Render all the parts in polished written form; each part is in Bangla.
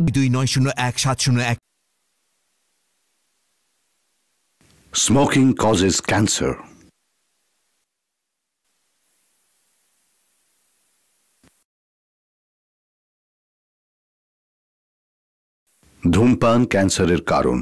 2901-701। Smoking causes cancer. ধূমপান ক্যান্সারের কারণ।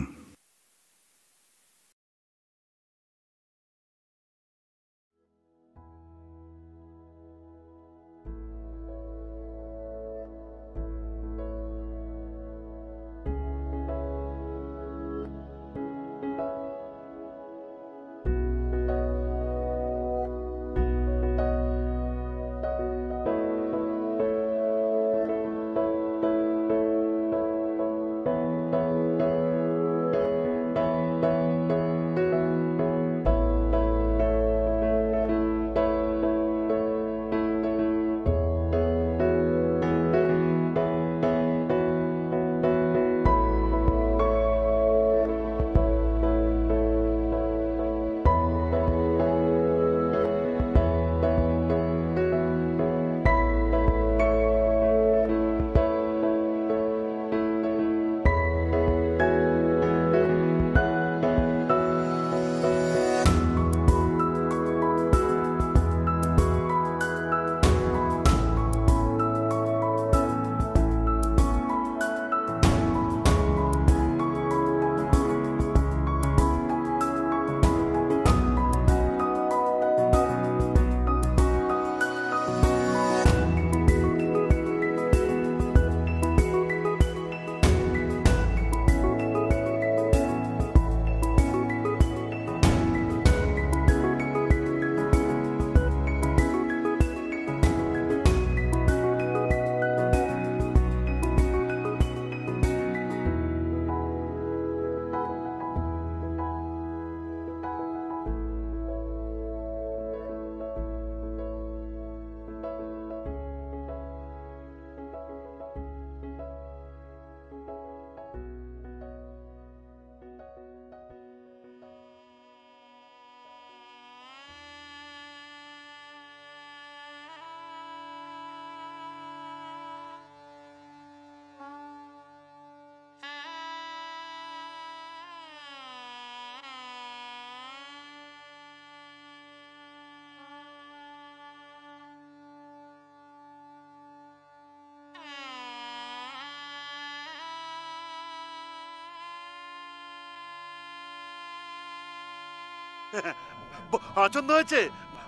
পছন্দ হয়েছে?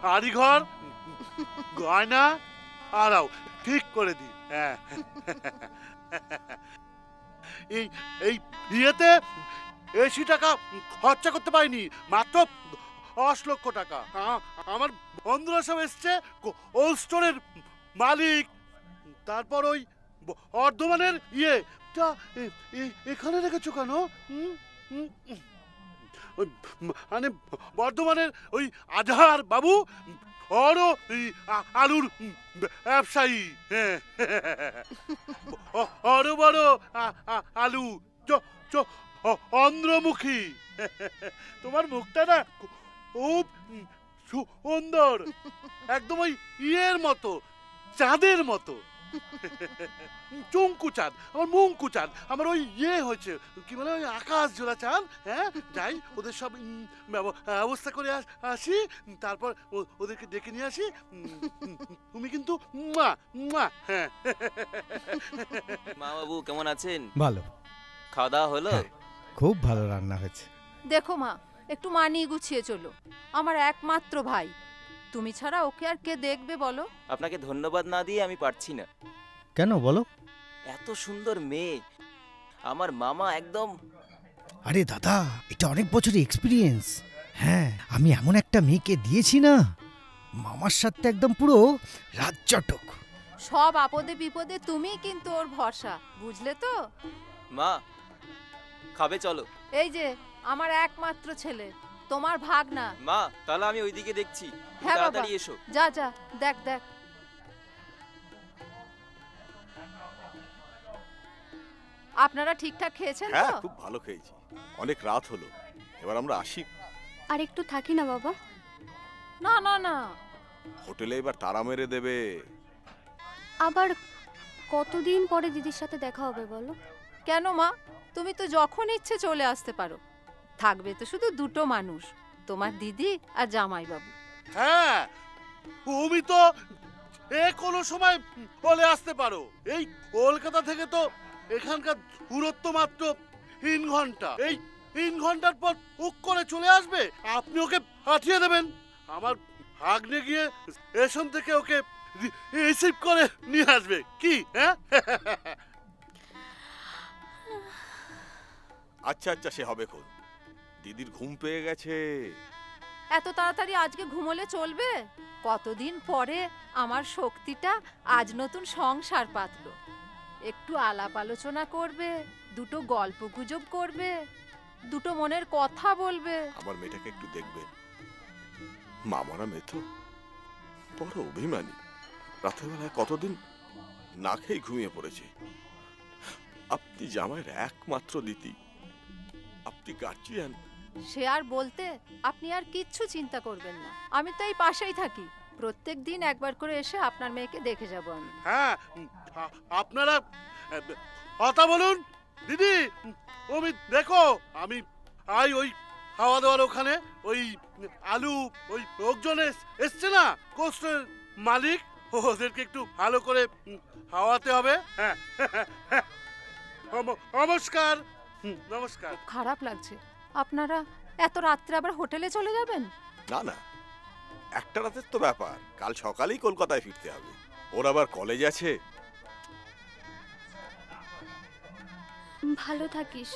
বাড়ি ঘর গয়না আরাও ঠিক করে দি। হ্যাঁ, এই বিয়েতে বেশি টাকা খরচা করতে পারিনি, মাত্র 10 লক্ষ টাকা। আমার বন্ধুরা সব এসছে, ওল্ড স্টোরের মালিক, তারপর ওই বর্ধমানের এখানে রেখেছো কেন? মানে বর্ধমানের ওই আজহার বাবু বড় আলুর ব্যবসায়ী। হ্যাঁ, বড় বড় আলু, চন্দ্রমুখী। তোমার মুখটা না খুব সুন্দর, একদম ওই ইয়ের মতো, চাঁদের মতো। চুঙ্কু চাঁদ, আমার মুঙ্কু চাঁদ, আমার ওই হয়েছে কি বলে ওই আকাশ জোড়া চাঁদ। হ্যাঁ, যাই ওদের সব ব্যবস্থা করে আসি, তারপর ওদেরকে ডেকে নিয়ে আসি। তুমি কিন্তু হ্যাঁ। মা বাবু কেমন আছেন? ভালো। খাওয়া দাওয়া হলো? খুব ভালো রান্না হয়েছে। দেখো মা, একটু মানিয়ে গুছিয়ে চলো, আমার একমাত্র ভাই, তুমি ছাড়া ওকে আর কে দেখবে বলো? আপনাকে ধন্যবাদ না দিয়ে আমি পারছি না। কেন বলো? এত সুন্দর মেয়ে, আমার মামা একদম। আরে দাদা, এটা অনেক বছরের এক্সপিরিয়েন্স। হ্যাঁ, আমি এমন একটা মেয়েকে দিয়েছি না, মামার সাথে একদম পুরো রাজ্যটক। সব আপদে বিপদে তুমি কিন্তু ওর ভরসা, বুঝলে তো? মা, খাবে চলো। এই যে আমার একমাত্র ছেলে, তোমার ভাগনা। মা, তাহলে আমি ওইদিকে দেখছি, হ্যাঁ তাড়াতাড়ি এসো। যা যা, দেখ দেখ। আপনারা ঠিকঠাক খেয়েছেন তো? হ্যাঁ, খুব ভালো খেয়েছি। অনেক রাত হলো, এবার আমরা আসি। আর একটু থাকি না বাবা? না না না, হোটেলে এবার তাড়া মেরে দেবে। আবার কতদিন পরে দিদির সাথে দেখা হবে বলো? কেন মা, তুমি তো যখন ইচ্ছে চলে আসতে পারো। থাকবে তো শুধু দুটো মানুষ, তোমার দিদি আর জামাইবাবু। হ্যাঁ, তুমি তো কোনো সময় চলে আসতে পারো। এই কলকাতা থেকে তো এখানকার দূরত্ব মাত্র 3 ঘন্টা। এই 3 ঘন্টার পর উক করে চলে আসবে, আপনি ওকে পাঠিয়ে দেবেন। আমার ভাগ্নে গিয়ে স্টেশন থেকে ওকে রিসিভ করে নিয়ে আসবে। কি হ্যাঁ? আচ্ছা আচ্ছা, সে হবে খন। দিদির ঘুম পেয়ে গেছে। এত তাড়াতাড়ি আজকে ঘুমোলে চলবে? কতদিন পরে আমার শক্তিটা আজ নতুন সংসার পাতলো। একটু আলাপ আলোচনা করবে, দুটো গল্প গুজব করবে, দুটো মনের কথা বলবে। আমার মেয়েটাকে একটু দেখবেন। মামারা মেয়ে তো বড় অভিমানী। রাতের বেলায় কতদিন না খেয়ে ঘুমিয়ে পড়েছে। আপনি জামাইয়ের একমাত্র দিদি, আপনি গার্জিয়ান। সে আর বলতে, আপনি আর কিচ্ছু চিন্তা করবেন না। আমি তো এই পাশেই থাকি, প্রত্যেক দিন একবার করে এসে আপনার মেয়েকে দেখে যাব আমি। হ্যাঁ, আপনারা কথা বলুন। দিদি, তুমি দেখো, আমি ওই খাওয়া দাওয়ার ওখানে ওই আলু ওই লোকজন এসছে না, কোস্টের মালিক, ওদেরকে একটু ভালো করে খাওয়াতে হবে। হ্যাঁ, নমস্কার। নমস্কার। খারাপ লাগছে, আপনারা এত রাত্রে আবার হোটেলে চলে যাবেন? না না, একটা রাতের তো ব্যাপার, কাল সকালেই কলকাতায় ফিরতে হবে। ওর আবার কলেজ আছে। ভালো থাকিস।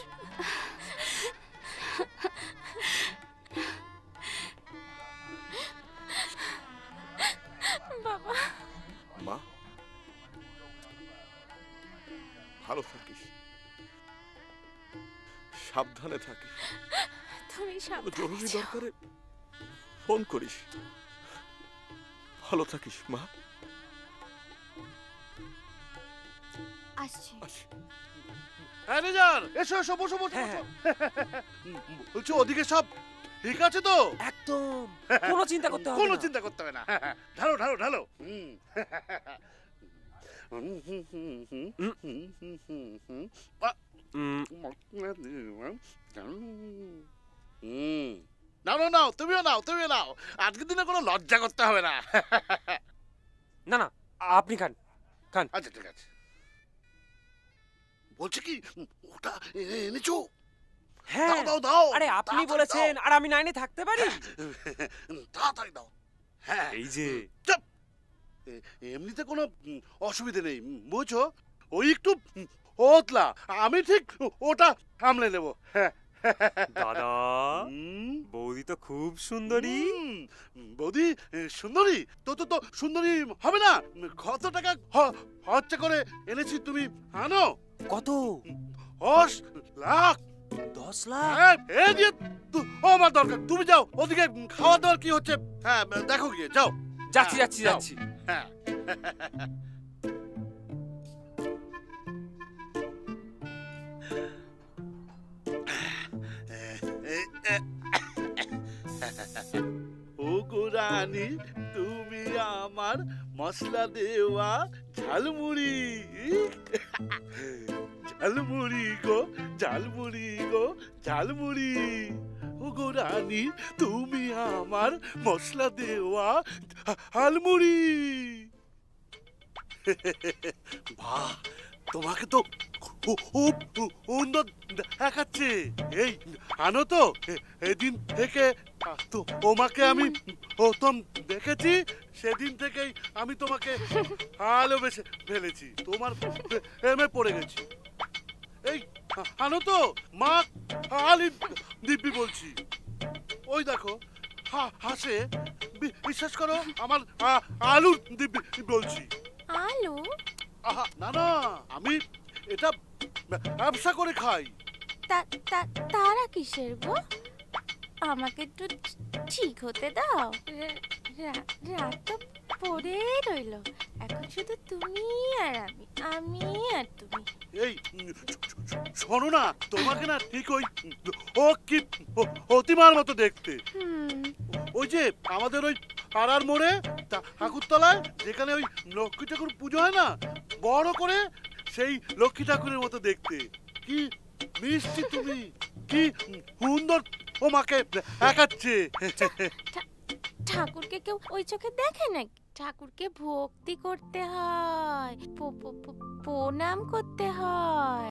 বাবা। মা, ভালো থাকিস, সাবধানে থাকিস। তুমি জরুরি দরকারে ফোন করিস। ভালো থাকিস মা। আসছি। হ্যাঁ রেজার, এসো এসো, বসো বসো। বলছো ওদিকে সব ঠিক আছে তো? একদম, কোনো চিন্তা করতে হবে না। কোনো চিন্তা করতে হবে না। ঢালো ঢালো ঢালো। নাও নাও নাও, তুমিও নাও, তুমিও নাও। আজকের দিনে কোনো লজ্জা করতে হবে না। না না, আপনি খান খান। আচ্ছা ঠিক আছে। বলছি কি, ওটা এনেছো? হ্যাঁ, দাও দাও দাও। আরে আপনি বলেছেন, আর আমি নাইনে থাকতে পারি? তাড়াতাড়ি দাও। হ্যাঁ, এই যে চুপ। এমনিতে কোনো অসুবিধে নেই, বুঝছো? ওই একটু ওতলা, আমি ঠিক ওটা সামলে নেবো। হ্যাঁ দাদা, বৌদি তো খুব সুন্দরী। বৌদি সুন্দরী? তো তো তো সুন্দরী হবে না? কত টাকা খরচা করে এনেছি, তুমি আনো। কত? 10 লাখ। 10 লাখ? হ্যাঁ, এই যে আমার দরকার। তুমি যাও, ওদিকে খাওয়া দাওয়ার কি হচ্ছে হ্যাঁ দেখো গিয়ে, যাও। যাচ্ছি যাচ্ছি যাও। যাচ্ছি। হ্যাঁ। ও গো রানী, তুমি আমার মশলা দেওয়া ঝালমুড়ি। ঝালমুড়ি গো, ঝালমুড়ি গো, ঝালমুড়ি। ও গো রানী, তুমি আমার মশলা দেওয়া ঝালমুড়ি। বাহ, তোমাকে তো খুব সুন্দর দেখাচ্ছে। এই আনো তো। এদিন থেকে তোমাকে আমি প্রথম দেখেছি, সেদিন থেকেই আমি তোমাকে ভালোবেসে ফেলেছি, তোমার প্রেমে পড়ে গেছি। এই আনো তো, মা আলি দিব্যি বলছি। ওই দেখো হাসে, বিশ্বাস করো, আমার আলুর দিব্যি বলছি। আলু? না না, আমি এটা ব্যবসা করে খাই। তারা কিসের গো? আমাকে একটু ঠিক হতে দাও। রাত তো পড়ে রইল, এখন শুধু তুমি আর আমি আর তুমি। এই শোনো না, তোমাকে না ঠিক ওই ও কি অতিমার মতো দেখতে। ওই যে আমাদের ওই পাড়ার মোড়ে ঠাকুরতলায় যেখানে ওই লক্ষ্মী ঠাকুর পুজো হয় না, বড় করে, সেই লক্ষ্মী ঠাকুরের মতো দেখতে। কি মিষ্টি তুমি, কি সুন্দর ও মাকে একাচ্ছে। ঠাকুরকে কেউ ওই চোখে দেখে নাকি? ঠাকুরকে ভক্তি করতে হয়, প্রণাম করতে হয়।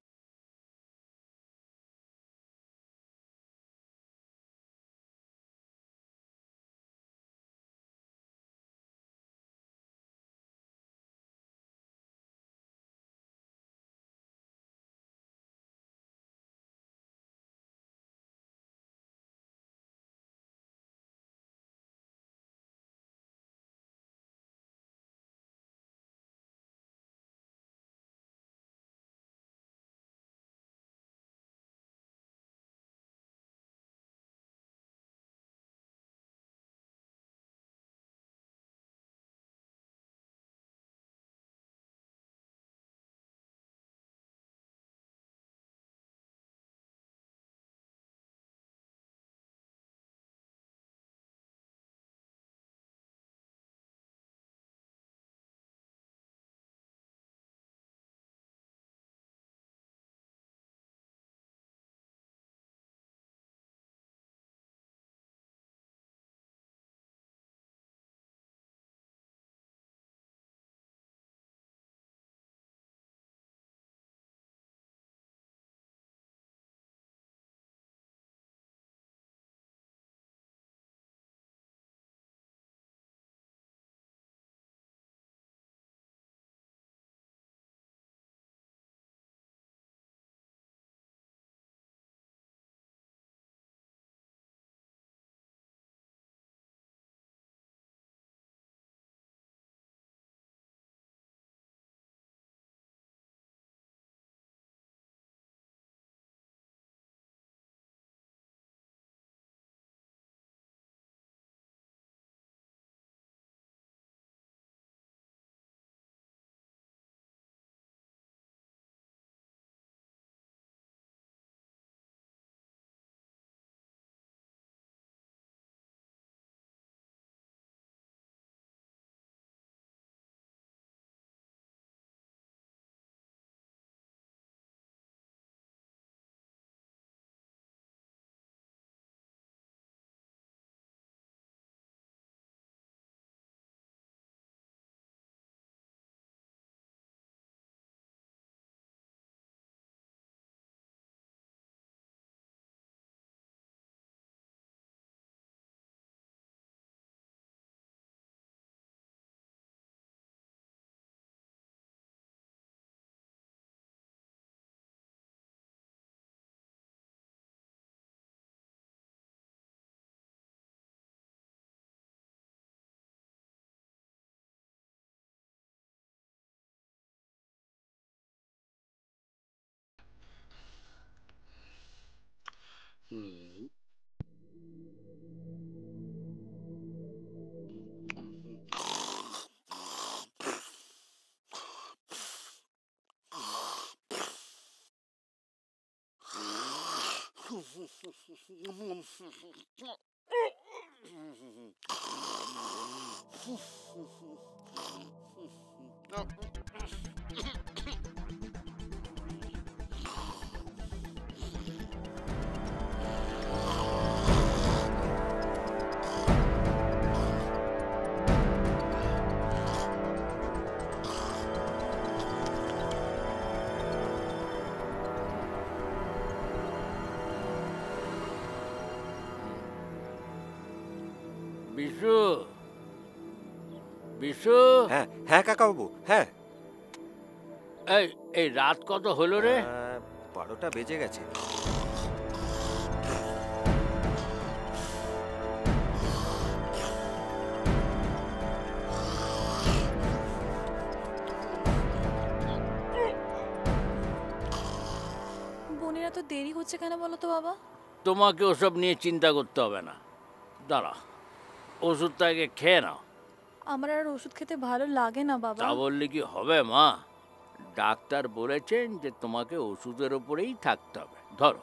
বিশু, বিশু, হ্যাঁ হ্যাঁ কাকাবাবু, হ্যাঁ। এই এই রাত কত হলো রে? 12টা বেজে গেছে। বোনেরা তো দেরি হচ্ছে কেন বলো তো বাবা? তোমাকে ওসব নিয়ে চিন্তা করতে হবে না। দাঁড়া, ওষুধটা আগে খেয়ে নাও। আমার আর ওষুধ খেতে ভালো লাগে না বাবা। তা বললে কি হবে মা? ডাক্তার বলেছেন যে তোমাকে ওষুধের ওপরেই থাকতে হবে। ধরো।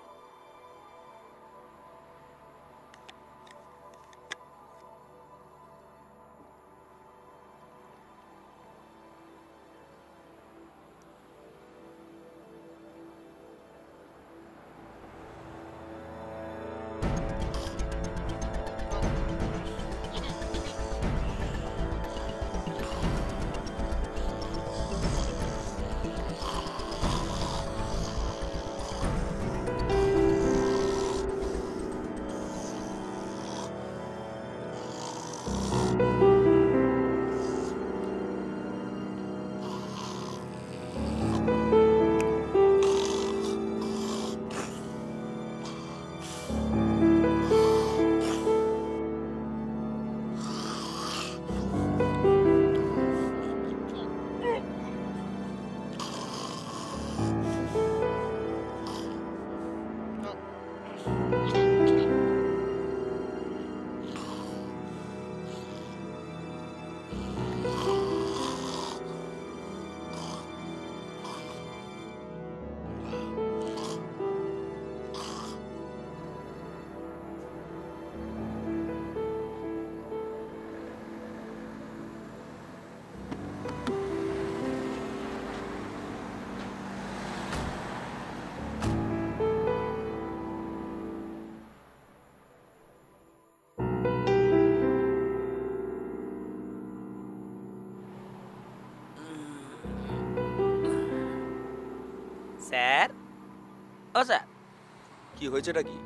কি হয়েছেটা কি?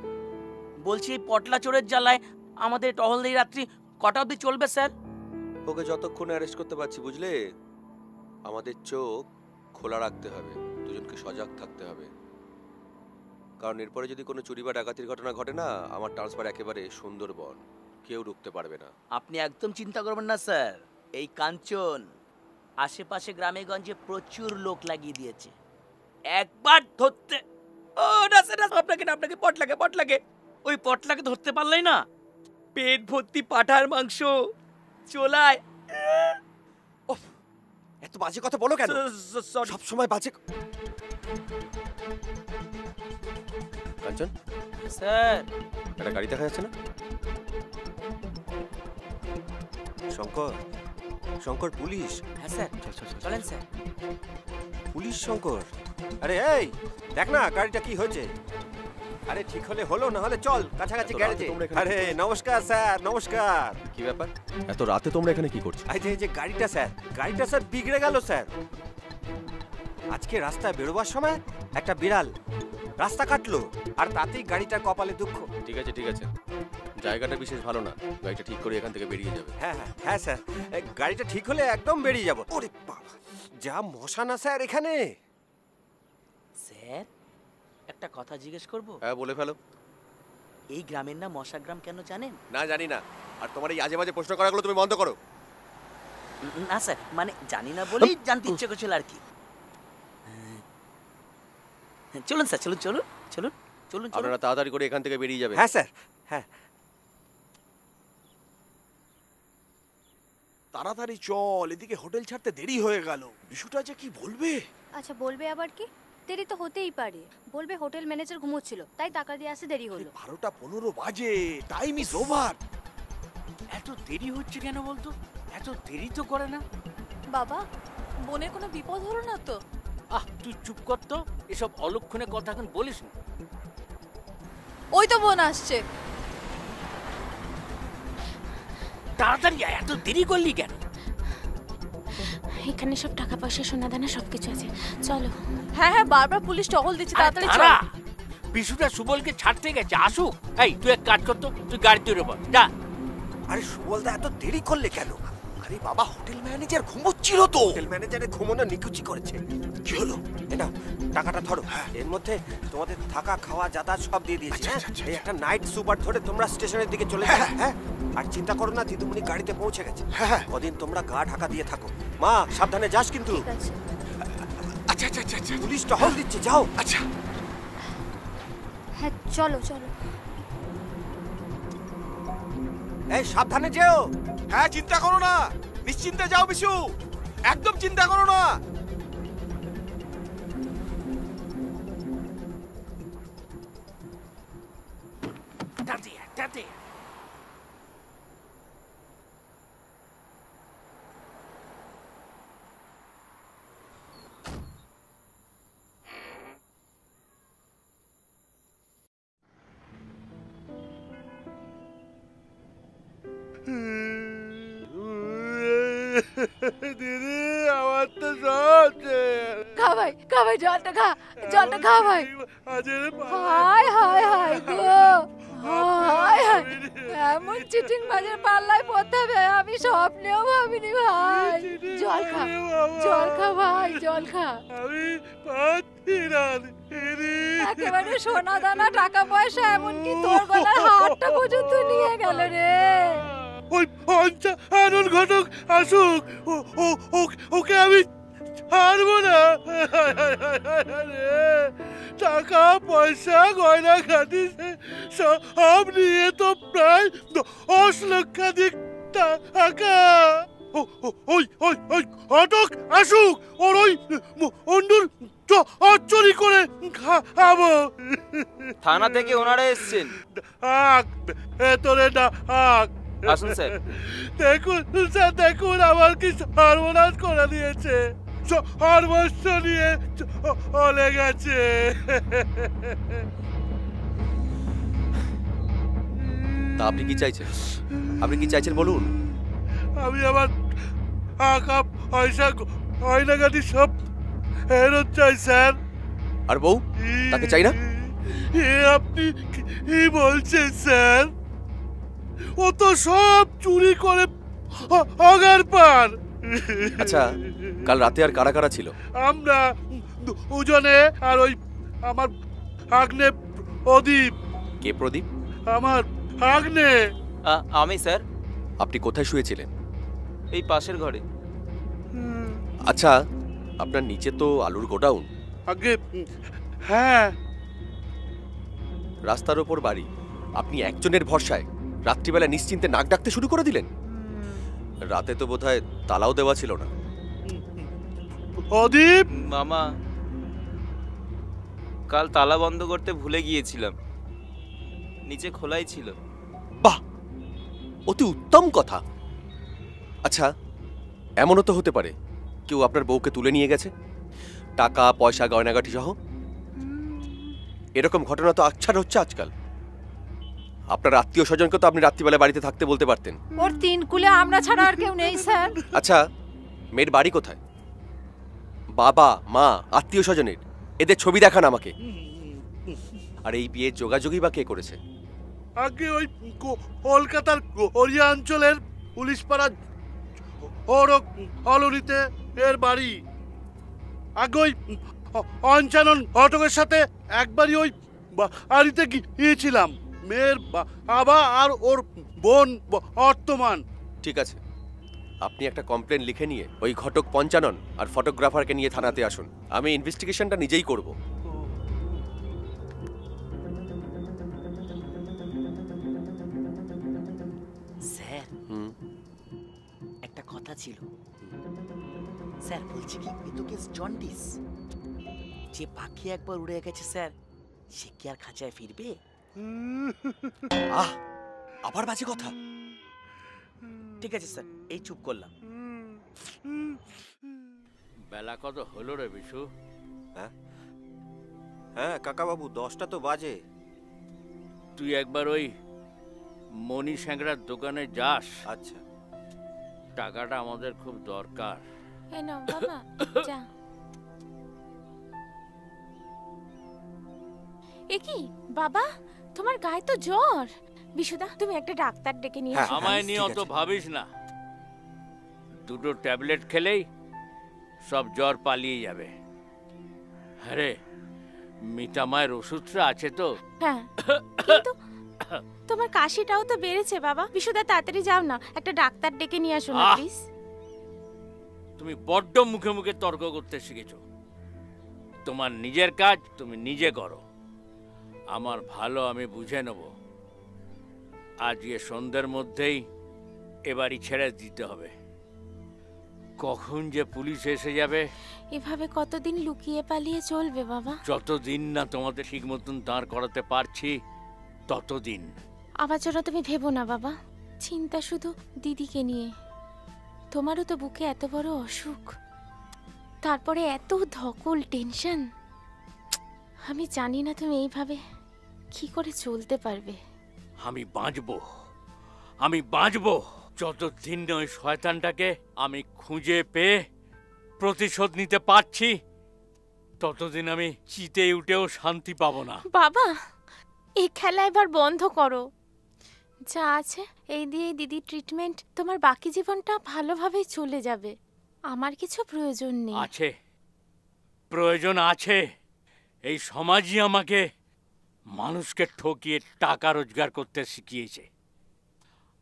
বলছি এই পটলা চোরের জ্বালায় আমাদের টহলদারি রাত্রি কটা অবধি চলবে স্যার? ওকে যতক্ষণে অ্যারেস্ট করতে পারছি, বুঝলে? আমাদের চোখ খোলা রাখতে হবে, দুজনকে সজাগ থাকতে হবে, কারণ এরপরে যদি কোনো চুরি বা ডাকাতির ঘটনা ঘটে না, আমার ট্রান্সফার একেবারে সুন্দরবন, কেউ রুখতে পারবে না। আপনি একদম চিন্তা করবেন না স্যার, এই কাঞ্চন আশেপাশে গ্রামে গঞ্জে প্রচুর লোক লাগিয়ে দিয়েছে। একবার ধরতে ও না স্যার, আপনাকে না, আপনাকে পটলাকে ওই পটলাকে ধরতে পারলেই না পেট ভর্তি পাঠার মাংস চোলায়। এত বাজে কথা বলো কেন? সব সময় বাজে। কাঞ্চন স্যার, একটা গাড়ি দেখা যাচ্ছে না? শঙ্কর পুলিশ। হ্যাঁ স্যার, চলেন স্যার। পুলিশ শঙ্কর? আরে এই দেখ না গাড়িটা কি হয়েছে। আরে ঠিক হলে হলো, না হলে চল কাছাকাছি গ্যারেজে। আরে নমস্কার স্যার, নমস্কার। কি ব্যাপার, এত রাতে তোমরা এখানে কি করছো? এই যে গাড়িটা স্যার বিগড়ে গেল স্যার। আজকে রাস্তায় বেরোবার সময় একটা বিড়াল রাস্তা কাটলো, আর তাতেই গাড়িটার কপালে দুঃখ। ঠিক আছে, জায়গাটা বিশেষ ভালো না, গাড়িটা ঠিক করে এখান থেকে বেরিয়ে যাবে। হ্যাঁ স্যার, গাড়িটা ঠিক হলে একদম বেরিয়ে যাব। ওরে বাবা, যা মশা না স্যার এখানে। স্যার, একটা কথা জিজ্ঞেস করব? হ্যাঁ বলে ফেলো। এই গ্রামের নাম মশা গ্রাম কেন জানেন? না জানি না, আর তোমার এই আজে বাজে প্রশ্ন করাগুলো তুমি বন্ধ করো। না স্যার, মানে জানি না বলেই জানতে ইচ্ছে করছিল আর কি। চলুন স্যার, চলুন। আপনারা তাড়াতাড়ি করে এখান থেকে বেরিয়ে যাবেন। হ্যাঁ স্যার, হ্যাঁ। তাড়াতাড়ি চল, এদিকে হোটেল ছাড়তে দেরি হয়ে গেল। বিশুটা যে কি বলবে? আচ্ছা বলবে আবার কি? দেরি তো হতেই পারে। বলবে হোটেল ম্যানেজার ঘুমোচ্ছিল, তাই টাকা দিয়ে আসতে দেরি হলো। 12:15 বাজে, টাইম ইজ ওভার। এত দেরি হচ্ছে কেন বলতো? এত দেরি তো করে না। বাবা, বোনের কোনো বিপদ হলো না তো? তুই চুপ কর তো, এসব অলক্ষণে কথা এখন বলিস না। ওই তো বোন আসছে। তাড়াতাড়ি আয়, এত দেরি করলি কেন? এখানে সব টাকা পয়সা সোনা দানা সবকিছু আছে, চলো। হ্যাঁ, বারবার পুলিশ টহল দিচ্ছে, তাড়াতাড়ি চল। বিশুটা সুবলকে ছাড়তে গেছে, আসুক। এই তুই এক কাজ কর তো, তুই গাড়িতে উঠে পড়, যা। আরে সুবলদা এত দেরি করলে কেন? আরে বাবা, হোটেল ম্যানেজার ঘুমোচ্ছিল তো। হোটেল ম্যানেজারে ঘুমোনো নিকুচি করেছে। কি হলো? এটা টাকাটা ধরো, এর মধ্যে তোমাদের থাকা খাওয়া যাতায়াত সব দিয়ে দিয়েছি। এই একটা নাইট সুপার ধরে তোমরা স্টেশনের দিকে চলে যাও। হ্যাঁ, আর চিন্তা করো না, দিদিমণি গাড়িতে পৌঁছে গেছে। কদিন তোমরা গা ঢাকা দিয়ে থাকো। মা সাবধানে যাস কিন্তু। আচ্ছা, পুলিশ টহল দিচ্ছে, যাও। আচ্ছা হ্যাঁ চলো। এই সাবধানে যেও। হ্যাঁ, চিন্তা করো না, নিশ্চিন্তে যাও বিশু, একদম চিন্তা করো না। তাতে দিদি, আমার তো সব খা ভাই জলটা খা ভাই। হায় গো, হায় এমন চিটিং বাজের পাল্লায় পড়তে হবে আমি স্বপ্নেও ভাবিনি ভাই। জল খা ভাই, জল খা। আমি পাচ্ছি না দিদি। একেবারে সোনা দানা টাকা পয়সা, এমনকি তোর গলার হারটা পর্যন্ত নিয়ে গেল রে। ওই পঞ্চানন ঘটক আসুক, ওকে আমি ছাড়বো না। টাকা পয়সা গয়না খাটি সব নিয়ে তো প্রায় 10 লক্ষাধিক টাকা। ওই ঘটক আসুক, ওর ওই অন্যুর চুরি করে খাবো। থানা থেকে ওনারা এসেছেন। ভেতরে ডাক। আসুন স্যার। দেখুন আমার কি সর্বনাশ করে দিয়েছে। সর্বস্ব নিয়ে চলে গেছে। তা আপনি কি চাইছেন বলুন। আমি আমার টাকা পয়সা গয়নাগাটি সব ফেরত চাই স্যার। আর বউ, তাকে চাই না? এ আপনি কি বলছেন স্যার? ও তো সব চুরি করে আগার পার। আচ্ছা, কাল রাতে আর কারা কারা ছিল? আমরা দুজনে, আর ওই আমার ভাগ্নে প্রদীপ। কে প্রদীপ? আমার ভাগ্নে। আমি স্যার। আপনি কোথায় শুয়েছিলেন? এই পাশের ঘরে। আচ্ছা, আপনার নিচে তো আলুর গোডাউন। আগে হ্যাঁ। রাস্তার ওপর বাড়ি, আপনি একজনের ভরসায় রাত্রিবেলা নিশ্চিন্তে নাক ডাকতে শুরু করে দিলেন? রাতে তো বোধহয় তালাও দেওয়া ছিল না। প্রদীপ মামা, কাল তালা বন্ধ করতে ভুলে গিয়েছিলাম, নিচে খোলাই ছিল। বাহ, অতি উত্তম কথা। আচ্ছা, এমনও তো হতে পারে কেউ আপনার বউকে তুলে নিয়ে গেছে, টাকা পয়সা গয়নাগাটি সহ। এরকম ঘটনা তো আচ্ছার হচ্ছে আজকাল। আপনার আত্মীয় স্বজনকে তো আপনি রাত্রিবেলা বাড়িতে থাকতে বলতে পারতেন। ওর তিন কুলে আমরা ছাড়া আর কেউ নেই স্যার। আচ্ছা, মেয়ের বাড়ি কোথায়? বাবা মা আত্মীয় স্বজনের এদের ছবি দেখান আমাকে। আর এই বিয়ের যোগাযোগই বা কে করেছে? আগে ওই কলকাতার গড়িয়া অঞ্চলের পুলিশ পাড়া কলোনিতে এর বাড়ি। আগে ওই অঞ্চানন ঘটকের সাথে একবারই ওই বাড়িতে গিয়েছিলাম। মেয়ের বাবা আর ওর বোন বর্তমান। ঠিক আছে, আপনি একটা কমপ্লেন লিখে নিয়ে ওই ঘটক পঞ্চানন আর ফটোগ্রাফারকে নিয়ে থানাতে আসুন। আমি ইনভেস্টিগেশনটা নিজেই করব। স্যার, একটা কথা ছিল স্যার। বলছি কি, এ তো কেস জন্ডিস। যে পাখি একবার উড়ে গেছে স্যার, সে কি আর খাঁচায় ফিরবে? আহ, আবার বাজে কথা। ঠিক আছে স্যার, এই চুপ করলাম। বেলা কত হলো রে বিশু? হ্যাঁ কাকা বাবু, 10টা তো বাজে। তুই একবার ওই মণি স্যাংরার দোকানে যাস। আচ্ছা। টাকাটা আমাদের খুব দরকার। এই নাও বাবা, যা। এ কি বাবা, তোমার গায়ে তো জ্বর। বিশুদা, তুমি একটা ডাক্তার ডেকে নিয়ে এসো। আমায় নিয়ে অত ভাবিস না, দুটো ট্যাবলেট খেলেই সব জ্বর পালিয়ে যাবে। আরে মিতা মায়ের ওষুধটা আছে তো? হ্যাঁ, কিন্তু তোমার কাশিটাও তো বেড়েছে বাবা। বিশুদা, তাড়াতাড়ি যাও না, একটা ডাক্তার ডেকে নিয়ে আসো না প্লিজ। তুমি বড্ড মুখে মুখে তর্ক করতে শিখেছো। তোমার নিজের কাজ তুমি নিজে করো, আমার ভালো আমি বুঝে নেব। আজকে সন্ধ্যের মধ্যেই এবারই ছেড়ে দিতে হবে। কখন যে পুলিশ এসে যাবে। এভাবে কতদিন লুকিয়ে পালিয়ে চলবে বাবা? যতদিন না তোমাদের ঠিক মতন দাঁড় করাতে পারছি ততদিন। আবার জন্য তুমি ভেবো না বাবা, চিন্তা শুধু দিদিকে নিয়ে। তোমারও তো বুকে এত বড় অসুখ, তারপরে এত ধকল টেনশন। আমি জানি না তুমি এইভাবে কি করে চলতে পারবে। আমি বাঁচবো, আমি বাঁচবো যতদিন না ওই শয়তানটাকে আমি খুঁজে পেয়ে প্রতিশোধ নিতে পারছি, ততদিন আমি চিতে উঠেও শান্তি পাবো না। বাবা, এই খেলা এবার বন্ধ করো। যা আছে এই দিয়ে দিদি ট্রিটমেন্ট, তোমার বাকি জীবনটা ভালোভাবেই চলে যাবে। আমার কিছু প্রয়োজন নেই। আছে, প্রয়োজন আছে। এই সমাজই আমাকে মানুষকে ঠকিয়ে টাকা রোজগার করতে শিখিয়েছে।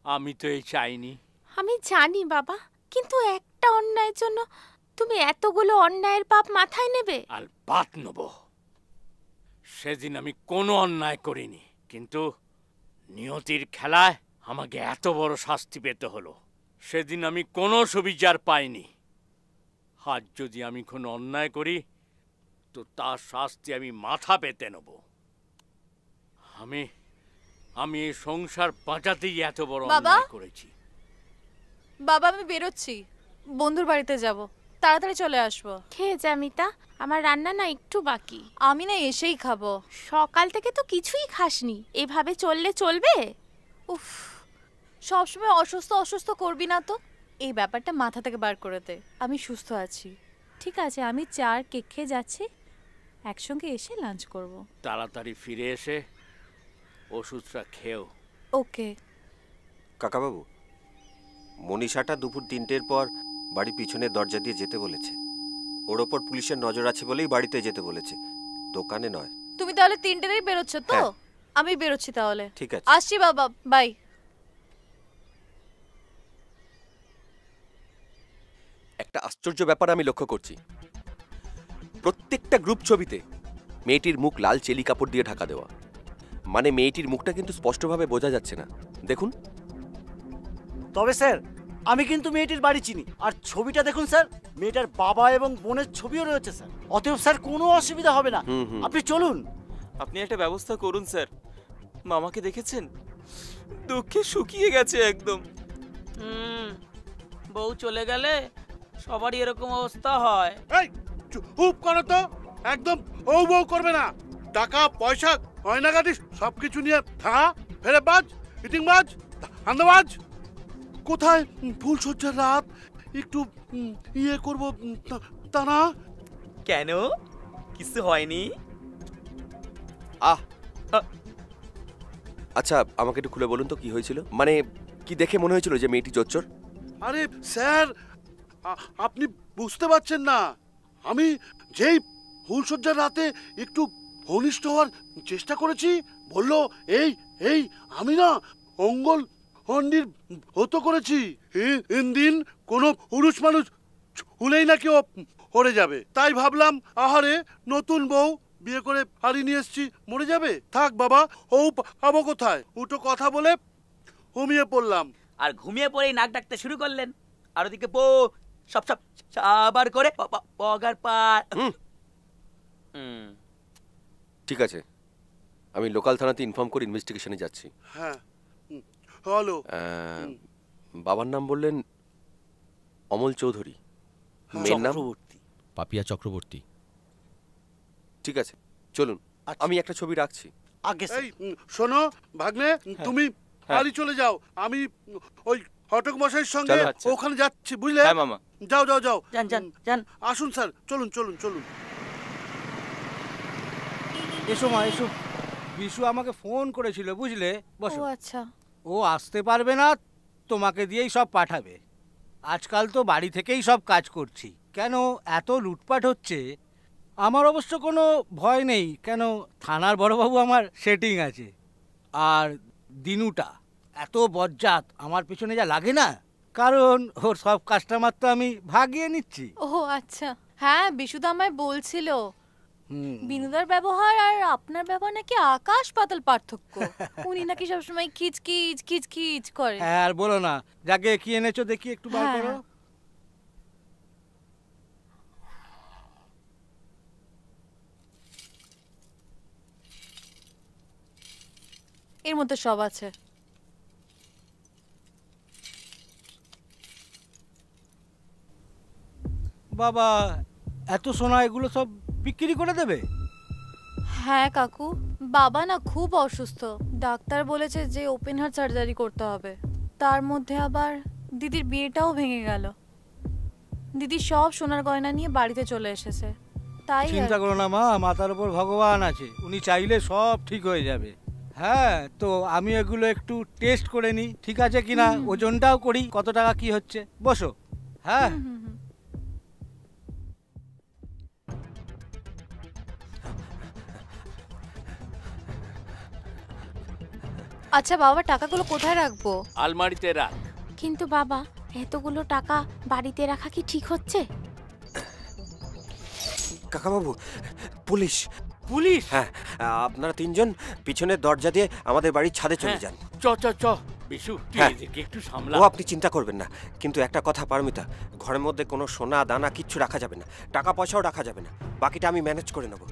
আমি তো এই চাইনি। আমি জানি বাবা, কিন্তু একটা অন্যায়ের জন্য তুমি এতগুলো অন্যায়ের পাপ মাথায় নেবে? আর পাপ নেব। সেদিন আমি কোনো অন্যায় করিনি, কিন্তু নিয়তির খেলায় আমাকে এত বড় শাস্তি পেতে হলো। সেদিন আমি কোনো সুবিচার পাইনি। আজ যদি আমি কোনো অন্যায় করি তো তার শাস্তি আমি মাথা পেতে নেব। আমি এই সংসার বাঁচাতেই এত বড় অন্যায় করেছি। বাবা, আমি বেরোচ্ছি, বন্ধুর বাড়িতে যাব, তাড়াতাড়ি চলে আসবো। খেয়ে যা মিতা, আমার রান্না না একটু বাকি। আমি না এসেই খাবো। সকাল থেকে তো কিছুই খাসনি, এভাবে চললে চলবে? উফ, সবসময় অসুস্থ অসুস্থ করবি না তো। এই ব্যাপারটা মাথা থেকে বার করে দে। আমি সুস্থ আছি। ঠিক আছে, আমি 4 কেক খেয়ে যাচ্ছি, একসঙ্গে এসে লাঞ্চ করব। তাড়াতাড়ি ফিরে এসে ওষুধটা খেও। ওকে। কাকাবাবু, মনীষাটা দুপুর 3টের পর বাড়ির পিছনের দরজা দিয়ে যেতে বলেছে। ওর ওপর পুলিশের নজর আছে বলেই বাড়িতে যেতে বলেছে, দোকানে নয়। তুমি তাহলে 3টেই বেরোচ্ছ তো? আমি বেরোচ্ছি তাহলে। ঠিক আছে, আসছি বাবা, বাই। একটা আশ্চর্য ব্যাপার আমি লক্ষ্য করছি, প্রত্যেকটা গ্রুপ ছবিতে মেয়েটির মুখ লাল চেলি কাপড় দিয়ে ঢাকা দেওয়া, মানে মেয়েটির মুখটা কিন্তু স্পষ্টভাবে বোঝা যাচ্ছে না। দেখুন। তবে স্যার, আমি কিন্তু মেয়েটির বাড়ি চিনি, আর ছবিটা দেখুন স্যার, মেয়েটার বাবা এবং বোনের ছবিও রয়েছে স্যার। অতএব স্যার কোনো অসুবিধা হবে না, আপনি চলুন। আপনি একটা ব্যবস্থা করুন স্যার। মামাকে দেখেছেন, দুঃখে শুকিয়ে গেছে একদম। বউ চলে গেলে সবারই এরকম অবস্থা হয়। এই চুপ করো তো, একদম ও বউ করবে না। টাকা পয়সা গয়নাগাটি সবকিছু নিয়ে থাকা, ফেরে বাজ, ইটিং বাজ, আন্দাবাজ। কোথায় ফুলসজ্জার রাত, একটু ইয়ে করবো তা না? কেন, কিছু হয়নি? আচ্ছা, আমাকে একটু খুলে বলুন তো কি হয়েছিল, মানে কি দেখে মনে হয়েছিল যে মেয়েটি জোচ্চোর? আরে স্যার, আপনি বুঝতে পারছেন না। আমি যেই ফুলসজ্জার রাতে একটু ঘনিষ্ঠ হওয়ার চেষ্টা করেছি, বললো এই এই আমি না অঙ্গল হন্ডির হতো করেছি। দিন কোনো পুরুষ মানুষ ছুলেই নাকি ও পড়ে যাবে। তাই ভাবলাম, আহারে নতুন বউ বিয়ে করে হারিয়ে নিয়ে এসছি, মরে যাবে। থাক বাবা, ও পাবো কোথায়? উটো কথা বলে ঘুমিয়ে পড়লাম। আর ঘুমিয়ে পড়েই নাক ডাকতে শুরু করলেন, আর ওদিকে বউ সব সব আবার করে পগার পার। ঠিক আছে, আমি লোকাল থানাতে ইনফর্ম করে ইনভেস্টিগেশনে যাচ্ছি। হ্যাঁ, হ্যালো। বাবার নাম বললেন অমল চৌধুরী, মেয়ের নাম পাপিয়া চক্রবর্তী। ঠিক আছে, চলুন, আমি একটা ছবি রাখছি। এই শোনো ভাগ্নে, তুমি বাড়ি চলে যাও, আমি ওই ঘটক মশাইয়ের সঙ্গে ওখানে যাচ্ছি, বুঝলে? হ্যাঁ মামা। যাও যাও যাও, যান যান যান। আসুন স্যার, চলুন চলুন চলুন। এসো মা, এসো। বিশু আমাকে ফোন করেছিল, বুঝলে? বসো। ও আচ্ছা। ও আসতে পারবে না, তোমাকে দিয়েই সব পাঠাবে। আজকাল তো বাড়ি থেকেই সব কাজ করছি। কেন এত লুটপাট হচ্ছে? আমার অবশ্য কোনো ভয় নেই, কেন থানার বড়বাবু আমার সেটিং আছে। আর দিনুটা এত বজ্জাত, আমার পিছনে যা লাগে না, কারণ ওর সব কাস্টমার তো আমি ভাগিয়ে নিচ্ছি। ও আচ্ছা, হ্যাঁ বিশুদা আমায় বলছিল বিনুদার ব্যবহার আর আপনার ব্যবহার নাকি আকাশ পাতাল পার্থক্য। উনি নাকি সবসময় খিচখিচ খিচখিচ করে। হ্যাঁ, আর বলো না। যাকে কি এনেছো দেখি, একটু বার করো। এর মধ্যে সব আছে। বাবা, এত সোনা এগুলো সব বিক্রি করে দেবে? হ্যাঁ কাকু, বাবা না খুব অসুস্থ। ডাক্তার বলেছে যে ওপেন হার্ট সার্জারি করতে হবে। তার মধ্যে আবার দিদির বিয়েটাও ভেঙে গেল। দিদি সব সোনার গয়না নিয়ে বাড়িতে চলে এসেছে। তাই চিন্তা করো না মা, মাথার উপর ভগবান আছে, উনি চাইলে সব ঠিক হয়ে যাবে। হ্যাঁ, তো আমি এগুলো একটু টেস্ট করে নিই, ঠিক আছে কিনা, ওজনটাও করি, কত টাকা কি হচ্ছে। বসো। হ্যাঁ, আচ্ছা বাবা, টাকাগুলো কোথায় রাখবো? আলমারিতে রাখ। কিন্তু বাবা, এতগুলো টাকা বাড়িতে রাখা কি ঠিক হচ্ছে? কাকাবাবু, পুলিশ। পুলিশ? হ্যাঁ, আপনারা 3জন পিছনের দরজা দিয়ে আমাদের বাড়ির ছাদে চলে যান। চ চ চ বিশু, তুই এদিকে একটু সামলা। ও আপনি চিন্তা করবেন না, কিন্তু একটা কথা পারমিতা, ঘরের মধ্যে কোনো সোনা দানা কিচ্ছু রাখা যাবে না, টাকা পয়সাও রাখা যাবে না, বাকিটা আমি ম্যানেজ করে নেব।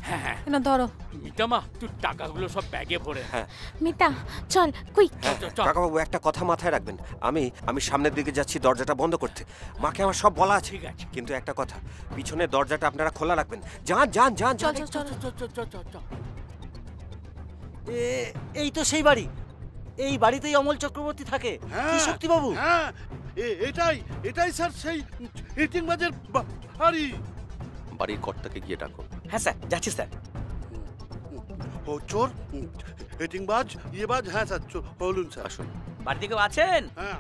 হ্যাঁ হ্যাঁ, না ধরো। মিতামা, তুই টাকাগুলো সব ব্যাগে ভরে। হ্যাঁ মিতা, চল কুইক। কাকাবাবু, একটা কথা মাথায় রাখবেন, আমি সামনের দিকে যাচ্ছি দরজাটা বন্ধ করতে। মাকে আমার সব বলা আছে, কিন্তু একটা কথা, পিছনের দরজাটা আপনারা খোলা রাখবেন। যান যান যান। চল চল চল চল চল চল। এই তো সেই বাড়ি, এই বাড়িতেই অমল চক্রবর্তী থাকে। কি শক্তি বাবু? হ্যাঁ, এটাই স্যার সেই ইটিং বাজের বাড়ি। বাড়ির কর্তাকে গিয়ে ডাকো। হ্যাঁ স্যার যাচ্ছি স্যার। ও চোর, হেটিংবাজ, ইয়েবাজ, হ্যাঁ স্যার বলুন স্যার। আসুন। বাড়িতে কেউ আছেন? হ্যাঁ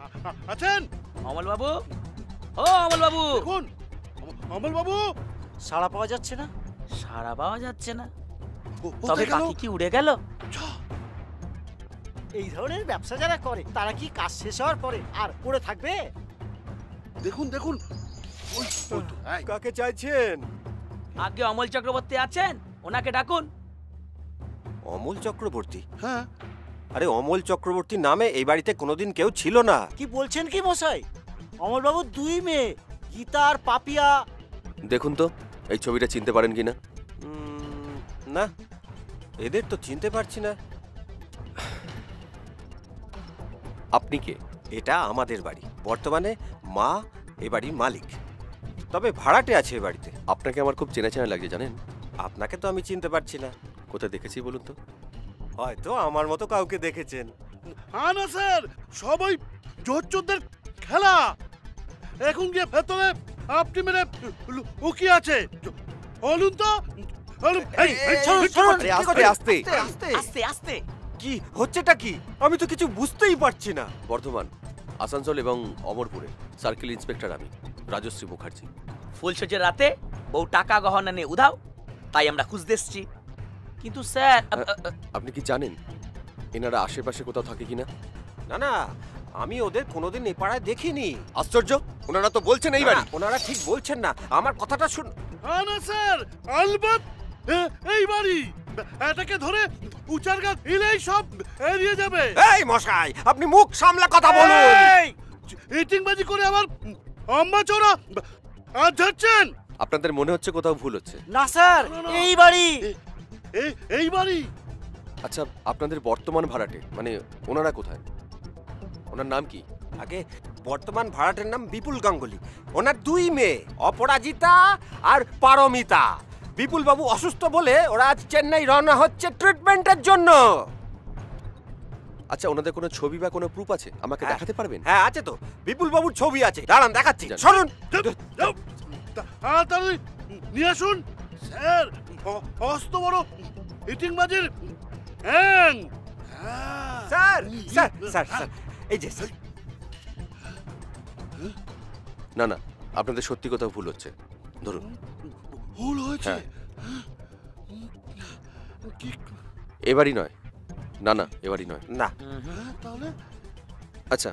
আছেন। অমল বাবু, ও অমল বাবু। কোন অমল বাবু? সাড়া পাওয়া যাচ্ছে না। সাড়া পাওয়া যাচ্ছে না, তবে পাখি কি উড়ে গেল? এই ধরনের ব্যবসা যারা করে তারা কি কাজ শেষ হওয়ার পরে আর পড়ে থাকবে? দেখুন দেখুন, কাকে চাইছেন? আগে অমল চক্রবর্তী আছেন, ওনাকে ডাকুন। অমল চক্রবর্তী? হ্যাঁ। আরে অমল চক্রবর্তী নামে এই বাড়িতে কোনোদিন কেউ ছিল না। কি বলছেন কি মশাই? অমলবাবু 2 মেয়ে, গীতা আর পাপিয়া। দেখুন তো এই ছবিটা চিনতে পারেন কিনা। না, এদের তো চিনতে পারছি না। আপনি কে? এটা আমাদের বাড়ি, বর্তমানে মা এ বাড়ির মালিক, তবে ভাড়াটে আছে এ বাড়িতে। আপনাকে আমার খুব চেনা চেনা লাগছে জানেন। আপনাকে তো আমি চিনতে পারছি না। কোথায় দেখেছি বলুন তো? হয়তো আমার মতো কাউকে দেখেছেন। হ্যাঁ না স্যার, সবাই জোচ্চোরদের খেলা। এখন গিয়ে ভেতরে আপনি মেরে উকি আছে, বলুন তো। আস্তে আস্তে। কি হচ্ছেটা কি? আমি তো কিছু বুঝতেই পারছি না। বর্ধমান, আসানসোল এবং অমরপুরে সার্কেল ইন্সপেক্টর আমি, রাজশ্রী মুখার্জি। ফুলসজ্জার রাতে বউ টাকা গহনা নিয়ে উধাও, তাই আমরা খুঁজতে এসছি। কিন্তু স্যার আপনি কি জানেন এনারা আশেপাশে কোথাও থাকে কিনা? না না, আমি ওদের কোনোদিন এ পাড়ায় দেখিনি। আশ্চর্য, ওনারা তো বলছেন এই বাড়ি। ওনারা ঠিক বলছেন না, আমার কথাটা শুন। হ্যাঁ না স্যার, আলবাত এই বাড়ি। এটাকে ধরে উচার গাছ হিলেই সব এড়িয়ে যাবে। এই মশাই, আপনি মুখ সামলা কথা বলুন। ইটিংবাজি করে আবার আম্মা চোরা আর যাচ্ছেন। আপনাদের মনে হচ্ছে কোথাও ভুল হচ্ছে। না স্যার, এই বাড়ি। এই বাড়ি। আচ্ছা, আপনাদের বর্তমান ভাড়াটে মানে ওনারা কোথায়? ওনার নাম কি? আগে বর্তমান ভাড়াটের নাম বিপুল গাঙ্গুলি। ওনার 2 মেয়ে, অপরাজিতা আর পারমিতা। বিপুল বাবু অসুস্থ বলে ওরা আজ চেন্নাই রওনা হচ্ছে ট্রিটমেন্টের জন্য। আচ্ছা, ওনাদের কোনো ছবি বা কোনো প্রুফ আছে আমাকে দেখাতে পারবেন? হ্যাঁ আছে তো, বিপুল বাবুর ছবি আছে, দাঁড়ান দেখাচ্ছি। শুনুন, তাড়াতাড়ি নিয়ে আসুন স্যার। অস্ত বড় ইটিংবাজির হ্যাং। স্যার স্যার স্যার স্যার, এই যে স্যার। না না, আপনাদের সত্যি কোথাও ভুল হচ্ছে। ধরুন। ভুল হয়েছে? এবারই নয়। না না, এবারই নয়। না। তাহলে আচ্ছা,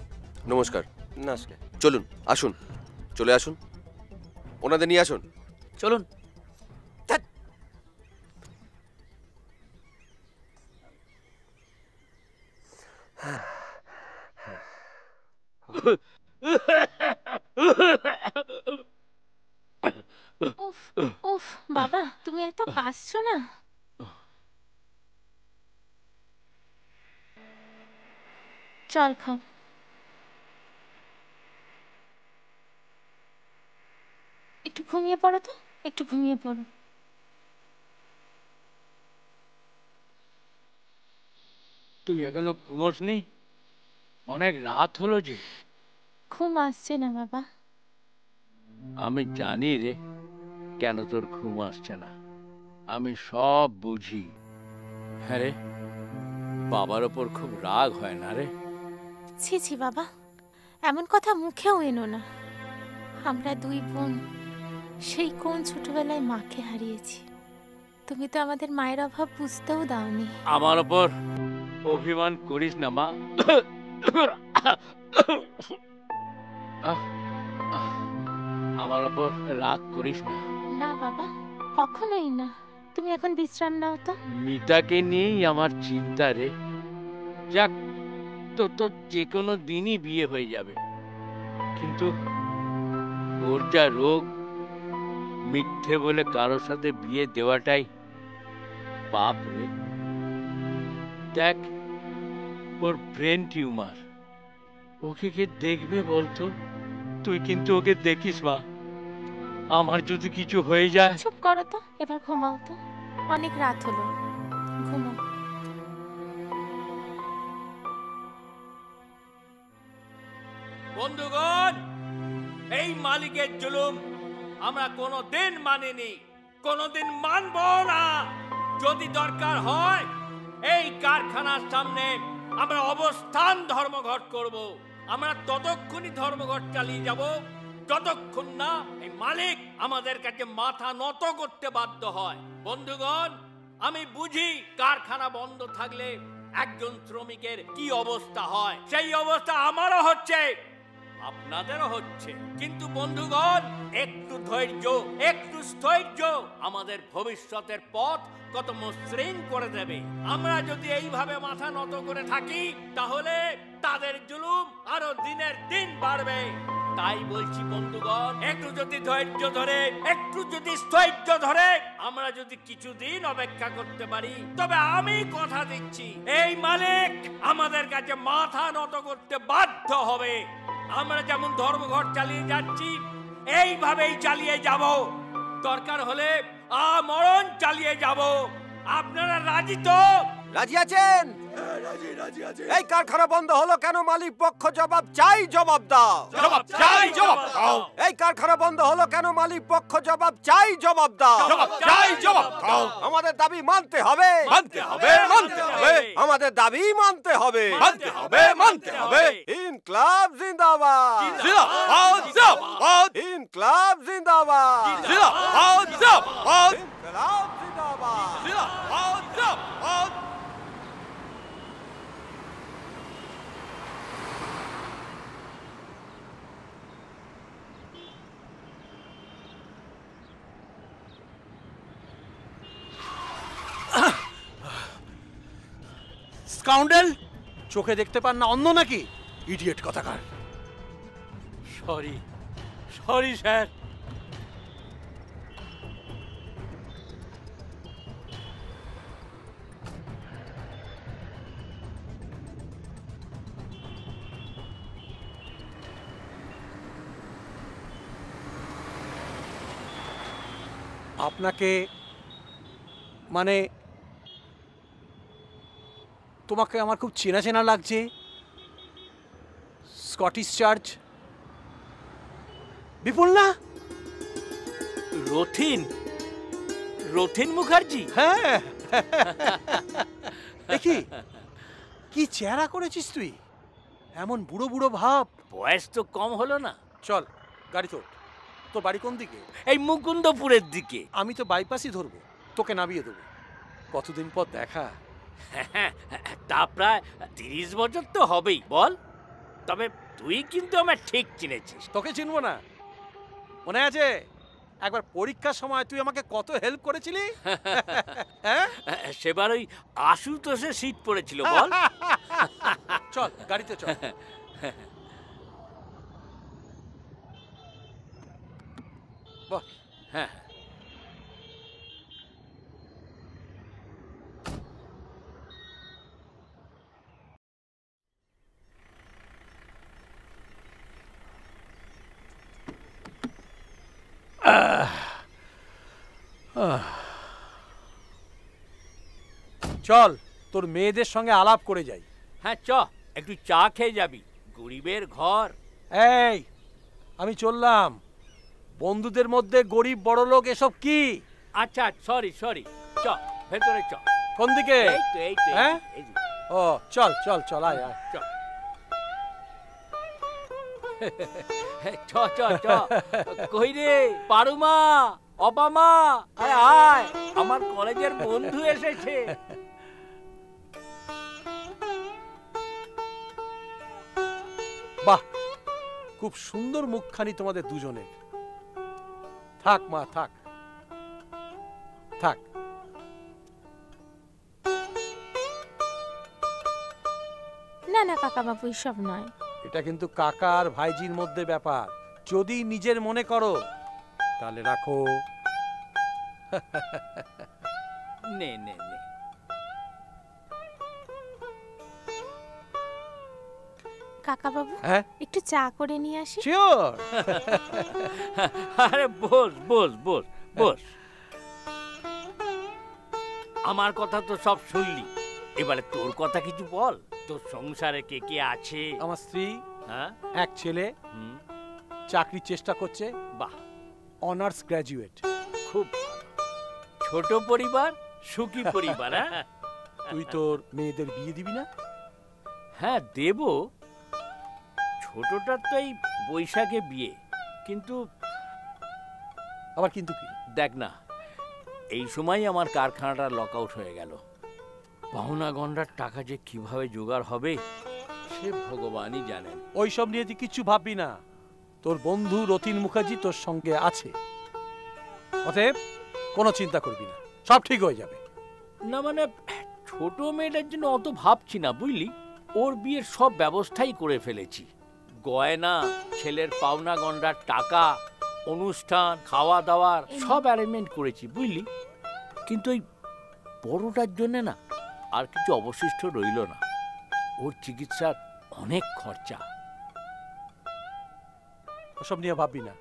নমস্কার। নমস্কার। চলুন, আসুন, চলে আসুন, ওনাদের নিয়ে আসুন। চলুন। উফ উফ বাবা, তুমি এত কাঁদছো না? চল খাও। একটু ঘুমিয়ে পড়ো তো, একটু ঘুমিয়ে পড়ো। তুই এখনো ঘুমোসনি? অনেক রাত হলো যে। ঘুম আসছে না বাবা। আমি জানি রে কেন তোর ঘুম আসছে না, আমি সব বুঝি। হ্যাঁ রে, বাবার ওপর খুব রাগ হয় না রে? ছি ছি বাবা, এমন কথা মুখেও এনো না। আমরা 2 বোন সেই কোন ছোটবেলায় মাকে হারিয়েছি। তুমি তো আমাদের মায়ের অভাব বুঝতেও দাওনি। আমার ওপর অভিমান করিস না মা। আমার ওপর রাগ করিস না। না বাবা, কখনোই না। তুমি এখন বিশ্রাম নাও তো। মিতাকে নিয়েই আমার চিন্তা রে। যাক, তো যে কোনো দিনই বিয়ে হয়ে যাবে, কিন্তু ওর যা রোগ, মিথ্যে বলে কারোর সাথে বিয়ে দেওয়াটাই পাপ রে। দেখ, ওর ব্রেন টিউমার, ওকে কে দেখবে বলতো? তুই কিন্তু ওকে দেখিস মা, আমার যদি কিছু হয়ে যায়। চুপ করো তো, এবার ঘুমাও তো, অনেক রাত হলো, ঘুমাও। বন্ধুগণ, এই মালিকের জুলুম আমরা কোনো দিন মানিনি। কোনোদিন মানব না। যদি দরকার হয় এই কারখানার সামনে আমরা অবস্থান ধর্মঘট করব। আমরা ততক্ষণই ধর্মঘট চালিয়ে যাব যতক্ষণ না এই মালিক আমাদের কাছে মাথা নত করতে বাধ্য হয়। বন্ধুগণ, আমি বুঝি কারখানা বন্ধ থাকলে একজন শ্রমিকের কি অবস্থা হয়, সেই অবস্থা আমারও হচ্ছে, আপনাদেরও হচ্ছে। কিন্তু বন্ধুগণ, একটু ধৈর্য, একটু স্থৈর্য আমাদের ভবিষ্যতের পথ কত মসৃণ করে দেবে। আমরা যদি এইভাবে মাথা নত করে থাকি তাহলে তাদের জুলুম আরো দিনের দিন বাড়বে। তাই বলছি বন্ধুগণ, একটু যদি ধৈর্য ধরে, একটু যদি স্থৈর্য ধরে আমরা যদি কিছুদিন অপেক্ষা করতে পারি, তবে আমি কথা দিচ্ছি এই মালিক আমাদের কাছে মাথা নত করতে বাধ্য হবে। আমরা যেমন ধর্মঘট চালিয়ে যাচ্ছি এইভাবেই চালিয়ে যাব, দরকার হলে আমরণ চালিয়ে যাব। আপনারা রাজি তো? রাজি আছেন? এই কারখানা বন্ধ হলো কেন? মালিক পক্ষ জবাব চাই, জবাব দাও। জবাব চাই, জবাব দাও। এই কারখানা বন্ধ হলো কেন? মালিক পক্ষ জবাব চাই, জবাব দাও। জবাব চাই, জবাব দাও। আমাদের দাবি মানতে হবে, মানতে হবে, মানতে হবে। আমাদের দাবি মানতে হবে, মানতে হবে, মানতে হবে। ইনকলাব জিন্দাবাদ, জিন্দাবাদ, জিন্দাবাদ। ইনকলাব জিন্দাবাদ, জিন্দাবাদ, জিন্দাবাদ। ইনকলাব জিন্দাবাদ, জিন্দাবাদ, জিন্দাবাদ। স্কাউন্ডেল, চোখে দেখতে পান না, অন্ধ নাকি? ইডিয়েট কথাকার। Sorry, sorry sir. আপনাকে মানে তোমাকে আমার খুব চেনা চেনা লাগছে। স্কটিশ চার্চ, বিপুল না? রথিন, রথিন মুখার্জি। হ্যাঁ। দেখি কি চেহারা করেছিস তুই, এমন বুড়ো বুড়ো ভাব। বয়স তো কম হলো না? চল গাড়ি তোর। তোর বাড়ি কোন দিকে? এই মুকুন্দপুরের দিকে। আমি তো বাইপাসই ধরবো, তোকে নামিয়ে দেবো। কতদিন পর দেখা। তা প্রায় 30 বছর তো হবেই বল। তবে তুই কিন্তু আমার ঠিক চিনেছিস। তোকে চিনবো না? মনে আছে একবার পরীক্ষার সময় তুই আমাকে কত হেল্প করেছিলি? সেবার ওই আশুতোষে সিট পড়েছিল বল। চল গাড়িতে চল। বাহ, হ্যাঁ। চল তোর মেয়েদের সঙ্গে আলাপ করে যাই। হ্যাঁ চ, একটু চা খেয়ে যাবি, গরিবের ঘর। এই আমি চললাম। বন্ধুদের মধ্যে গরিব বড়লোক এসব কি? আচ্ছা সরি সরি, চ ভেতরে চ। কোন দিকে? এই তো এই তো। হ্যাঁ ও চল চল চল, আয় আয় চ চ চ চ। কই রে পারুমা, অপামা, আয় আয়, আমার কলেজের বন্ধু এসেছে। বাহ, খুব সুন্দর মুখখানি তোমাদের দুজনের। থাক মা থাক থাক। না না কাকা বাবু, এসব নয়। এটা কিন্তু কাকা আর ভাইজির মধ্যে ব্যাপার। যদি নিজের মনে করো তাহলে রাখো। নে নে নে। কাকা বাবু, হ্যাঁ একটু চা করে নিয়ে আসি। শিওর। আরে বস বস বস বস। আমার কথা তো সব শুনলি, এবারে তোর কথা কিছু বল। তোর সংসারে কে কে আছে? আমার স্ত্রী, হ্যাঁ, এক ছেলে, চাকরির চেষ্টা করছে। বাহ, অনার্স গ্র্যাজুয়েট। খুব ছোট পরিবার সুখী পরিবার। হ্যাঁ তুই তোর মেয়েদের বিয়ে দিবি না? হ্যাঁ দেব। ছোটটার তো এই বৈশাখে বিয়ে, কিন্তু আবার কিন্তু কি? দেখ না, এই সময় আমার কারখানাটা লক আউট হয়ে গেল। পাওনা গন্ডার টাকা যে কিভাবে জোগাড় হবে সে ভগবানই জানেন। ওইসব নিয়ে তুই কিচ্ছু ভাববি না, তোর বন্ধু রতিন মুখার্জি তোর সঙ্গে আছে। অতএব কোনো চিন্তা করবি না, সব ঠিক হয়ে যাবে। না মানে ছোট মেয়েটার জন্য অত ভাবছি না বুঝলি। ওর বিয়ের সব ব্যবস্থাই করে ফেলেছি। গয়না, ছেলের পাওনা গন্ডার টাকা, অনুষ্ঠান, খাওয়া দাওয়ার সব অ্যারেঞ্জমেন্ট করেছি বুঝলি। কিন্তু ওই বড়টার জন্য না আর কিছু অবশিষ্ট রইল না। ওর চিকিৎসার অনেক খরচা। ওসব নিয়ে ভাববি না,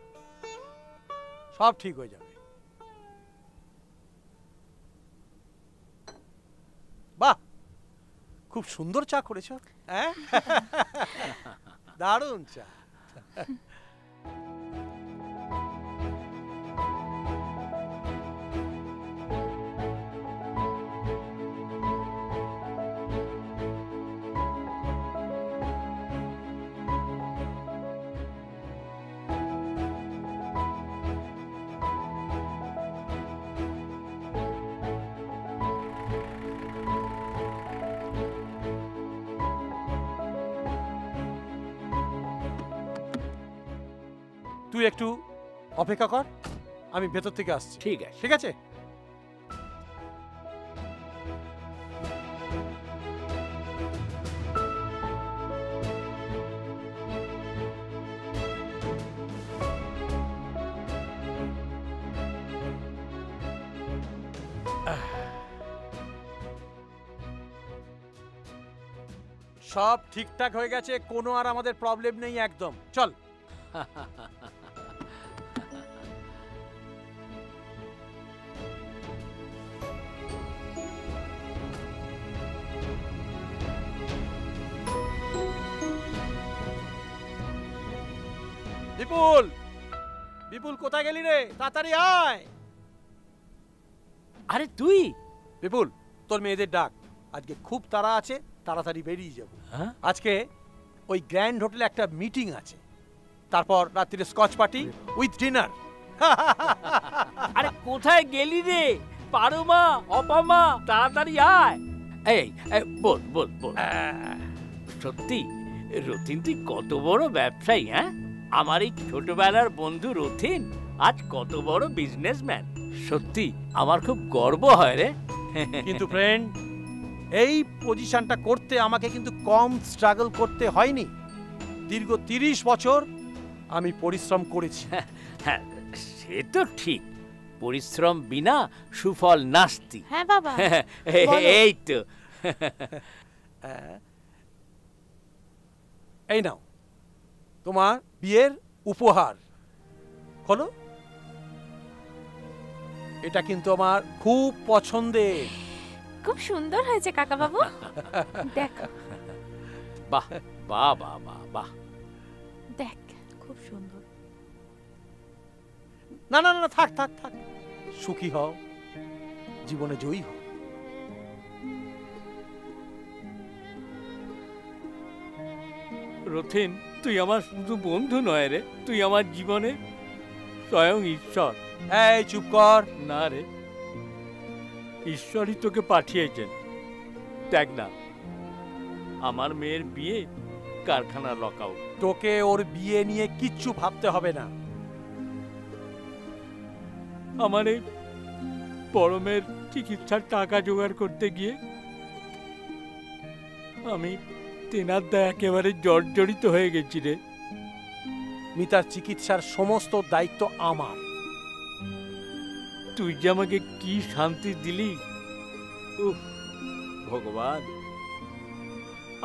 সব ঠিক হয়ে যাবে। বাহ, খুব সুন্দর চা করেছ। হ্যাঁ দারুণ চা। তুই একটু অপেক্ষা কর, আমি ভেতর থেকে আসছি। ঠিক আছে, ঠিক আছে। সব ঠিকঠাক হয়ে গেছে, কোনো আর আমাদের প্রবলেম নেই একদম। চল। বিপুল, বিপুল কোথায় গেলি রে? তাড়াতাড়ি আয়। আরে তুই? বিপুল, তোর মেয়েদের ডাক, আজকে খুব তাড়া আছে, তাড়াতাড়ি বেরিয়ে যাব। আজকে ওই গ্র্যান্ড হোটেলে একটা মিটিং আছে, তারপর রাত্রিরে স্কচ পার্টি উইথ ডিনার। আরে কোথায় গেলি রে? পারোমা, অপামা, তাড়াতাড়ি আয়। এই বল বল বল। সত্যি রথিন তুই কত বড় ব্যবসায়ী। হ্যাঁ, আমার এই ছোটবেলার বন্ধু রথিন আজ কত বড় বিজনেসম্যান। সত্যি আমার খুব গর্ব হয় রে। কিন্তু ফ্রেন্ড, এই পজিশনটা করতে আমাকে কিন্তু কম স্ট্রাগল করতে হয়নি। দীর্ঘ 30 বছর আমি পরিশ্রম করেছি। হ্যাঁ সে তো ঠিক, পরিশ্রম বিনা সুফল নাস্তি। হ্যাঁ বাবা। এই তো। এই নাও তোমার বিয়ের উপহার। খোলো। এটা কিন্তু আমার খুব পছন্দের। খুব সুন্দর হয়েছে কাকা বাবু। দেখো। বাহ বাহ বাহ বাহ বাহ। দেখ খুব সুন্দর। না না না, থাক থাক থাক। সুখী হও, জীবনে জয়ী হও। রথিন, তুই আমার শুধু বন্ধু নয় রে, তুই আমার জীবনে স্বয়ং ঈশ্বর। এই চুপ কর। না রে, ঈশ্বরই তোকে পাঠিয়েছেন। দেখ না, আমার মেয়ের বিয়ে কারখানা লক আউট। তোকে ওর বিয়ে নিয়ে কিচ্ছু ভাবতে হবে না। আমার এই বড় মেয়ের চিকিৎসার টাকা জোগাড় করতে গিয়ে আমি তেনার দায় একেবারে জর্জরিত হয়ে গেছি রে। মিতার চিকিৎসার সমস্ত দায়িত্ব আমার। তুই যে আমাকে কি শান্তি দিলি। উফ ভগবান,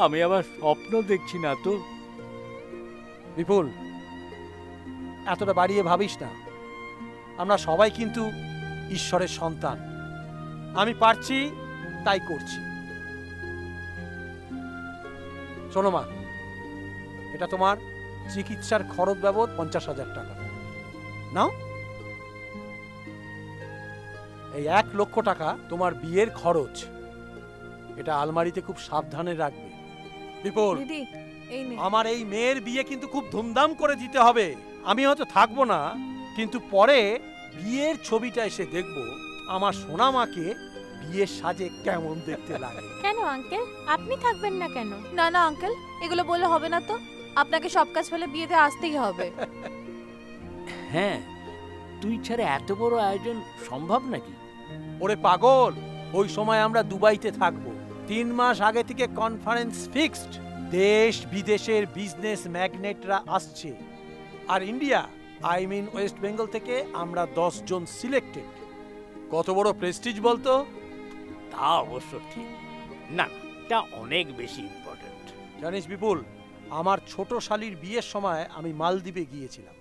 আমি আবার স্বপ্ন দেখছি না তো। বিপুল, এতটা বাড়িয়ে ভাবিস না। আমরা সবাই কিন্তু ঈশ্বরের সন্তান। আমি পারছি তাই করছি। শোনো মা, এটা তোমার চিকিৎসার খরচ বাবদ 50,000 টাকা নাও। এই 1 লক্ষ টাকা তোমার বিয়ের খরচ। এটা আলমারিতে খুব সাবধানে রাখবে। বিপুল, দিদি এই নে। আমার এই মেয়ের বিয়ে কিন্তু খুব ধুমধাম করে দিতে হবে। আমি হয়তো থাকবো না, কিন্তু পরে বিয়ের ছবিটা এসে দেখবো আমার সোনা মাকে বিয়ের সাজে কেমন দেখতে লাগে। কেন আঙ্কেল, আপনি থাকবেন না কেন? না না আঙ্কেল, এগুলো বললে হবে না তো। আপনাকে সব কাজ ফেলে বিয়েতে আসতেই হবে। হ্যাঁ, তুই ছাড়া এত বড় আয়োজন সম্ভব নাকি? ওরে পাগল, ওই সময় আমরা দুবাইতে থাকবো। 3 মাস আগে থেকে কনফারেন্স ফিক্সড। দেশ বিদেশের বিজনেস ম্যাগনেটরা আসছে। আর India, I mean West Bengal থেকে আমরা 10 জন সিলেক্টেড। কত বড় প্রেস্টিজ বলতো? তা অবশ্য ঠিক। না, এটা অনেক বেশি ইম্পর্টেন্ট। জানিস বিপুল, আমার ছোট শালির বিয়ের সময় আমি মালদ্বীপে গিয়েছিলাম।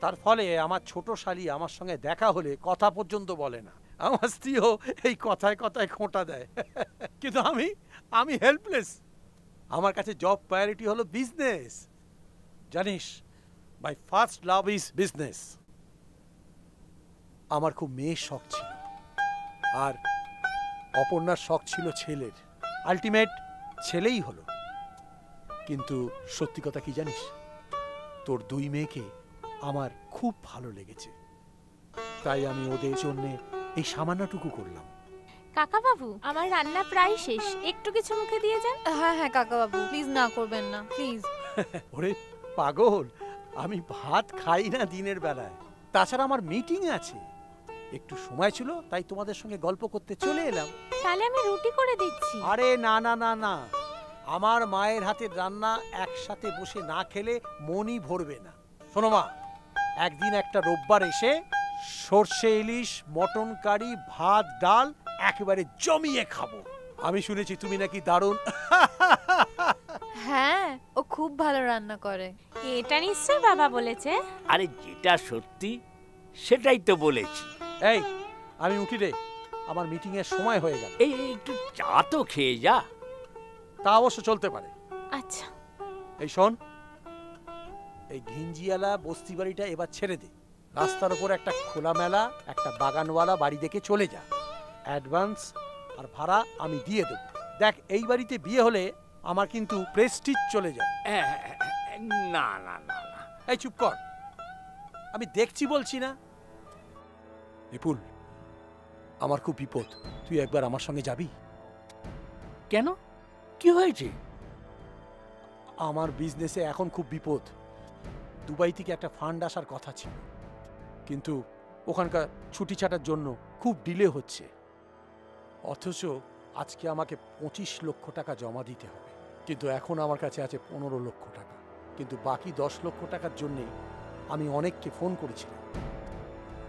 তার ফলে আমার ছোট শালি আমার সঙ্গে দেখা হলে কথা পর্যন্ত বলে না। আমার স্ত্রীও এই কথায় কথায় খোঁটা দেয়। কিন্তু আমি হেল্পলেস। আমার কাছে জব প্রায়োরিটি হলো বিজনেস। জানিস, my first love is business. আমার খুব মেয়ের শখ ছিল, আর অপর্ণার শখ ছিল ছেলের। আলটিমেট ছেলেই হলো। কিন্তু সত্যি কথা কি জানিস, তোর 2 মেয়েকে আমার খুব ভালো লেগেছে। তাই আমি ওদের জন্য এই সামান্যটুকু করলাম। কাকা বাবু, আমার রান্না প্রায় শেষ, একটু কিছু মুখে দিয়ে যান। হ্যাঁ হ্যাঁ কাকা বাবু, প্লিজ না করবেন না, প্লিজ। ওরে পাগল, আমি ভাত খাই না দিনের বেলায়। তাছাড়া আমার মিটিং আছে। একটু সময় ছিল তাই তোমাদের সঙ্গে গল্প করতে চলে এলাম। তাহলে আমি রুটি করে দিচ্ছি। আরে না না না না, আমার মায়ের হাতের রান্না একসাথে বসে না খেলে মনই ভরবে না। শোনো মা, একদিন একটা রোববার এসে সর্ষে ইলিশ, মটন কারি, ভাত ডাল একেবারে জমিয়ে খাবো। আমি শুনেছি তুমি নাকি দারুণ। হ্যাঁ, ও খুব ভালো রান্না করে। এটা নিশ্চয় বাবা বলেছে। আরে যেটা সত্যি সেটাই তো বলেছি। এই, আমি উঠি রে, আমার মিটিং এর সময় হয়ে গেল। এই একটু চা তো খেয়ে যা। তা অবশ্য চলতে পারে। আচ্ছা। এই শোন, এই ঘিঞ্জিয়ালা বস্তি বাড়িটা এবার ছেড়ে দে। রাস্তার উপর একটা খোলামেলা, একটা বাগানওয়ালা বাড়ি দেখে চলে যা। অ্যাডভান্স আর ভাড়া আমি দিয়ে দেব। দেখ, এই বাড়িতে বিয়ে হলে আমার কিন্তু প্রেস্টিজ চলে যাবে। না না না না, এই চুপ কর, আমি দেখছি বলছি না। বিপুল, আমার খুব বিপদ, তুই একবার আমার সঙ্গে যাবি? কেন, কি হয়েছে? আমার বিজনেসে এখন খুব বিপদ। দুবাই থেকে একটা ফান্ড আসার কথা ছিল, কিন্তু ওখানকার ছুটি ছাটার জন্য খুব ডিলে হচ্ছে। অথচ আজকে আমাকে 25 লক্ষ টাকা জমা দিতে হবে, কিন্তু এখন আমার কাছে আছে 15 লক্ষ টাকা। কিন্তু বাকি 10 লক্ষ টাকার জন্যে আমি অনেককে ফোন করেছিলাম,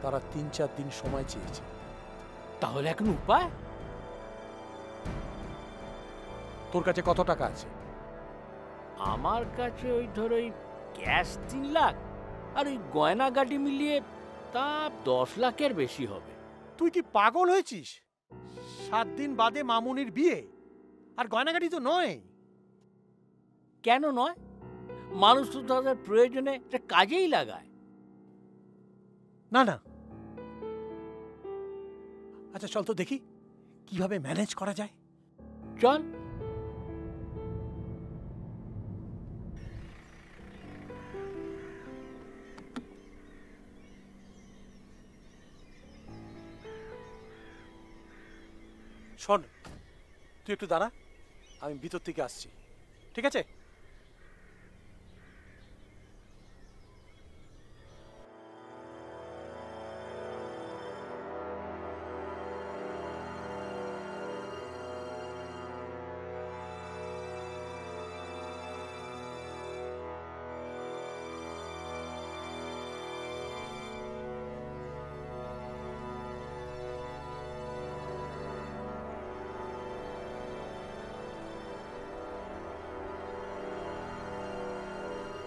তারা 3-4 দিন সময় চেয়েছে। তাহলে এখন উপায়? তোর কাছে কত টাকা আছে? আমার কাছে ওই ধরো ক্যাশ 3 লাখ, আর ওই গয়না গাড়ি মিলিয়ে তা 10 লাখের বেশি হবে। তুই কি পাগল হয়েছিস? 7 দিন বাদে মামুনির বিয়ে, আর গয়নাগাড়ি তো নয়। কেন নয়? মানুষ তো তাদের প্রয়োজনে একটা কাজেই লাগায়। না না, আচ্ছা চল তো দেখি কিভাবে ম্যানেজ করা যায়। চল। শোন, তুই একটু দাঁড়া, আমি ভিতর থেকে আসছি, ঠিক আছে?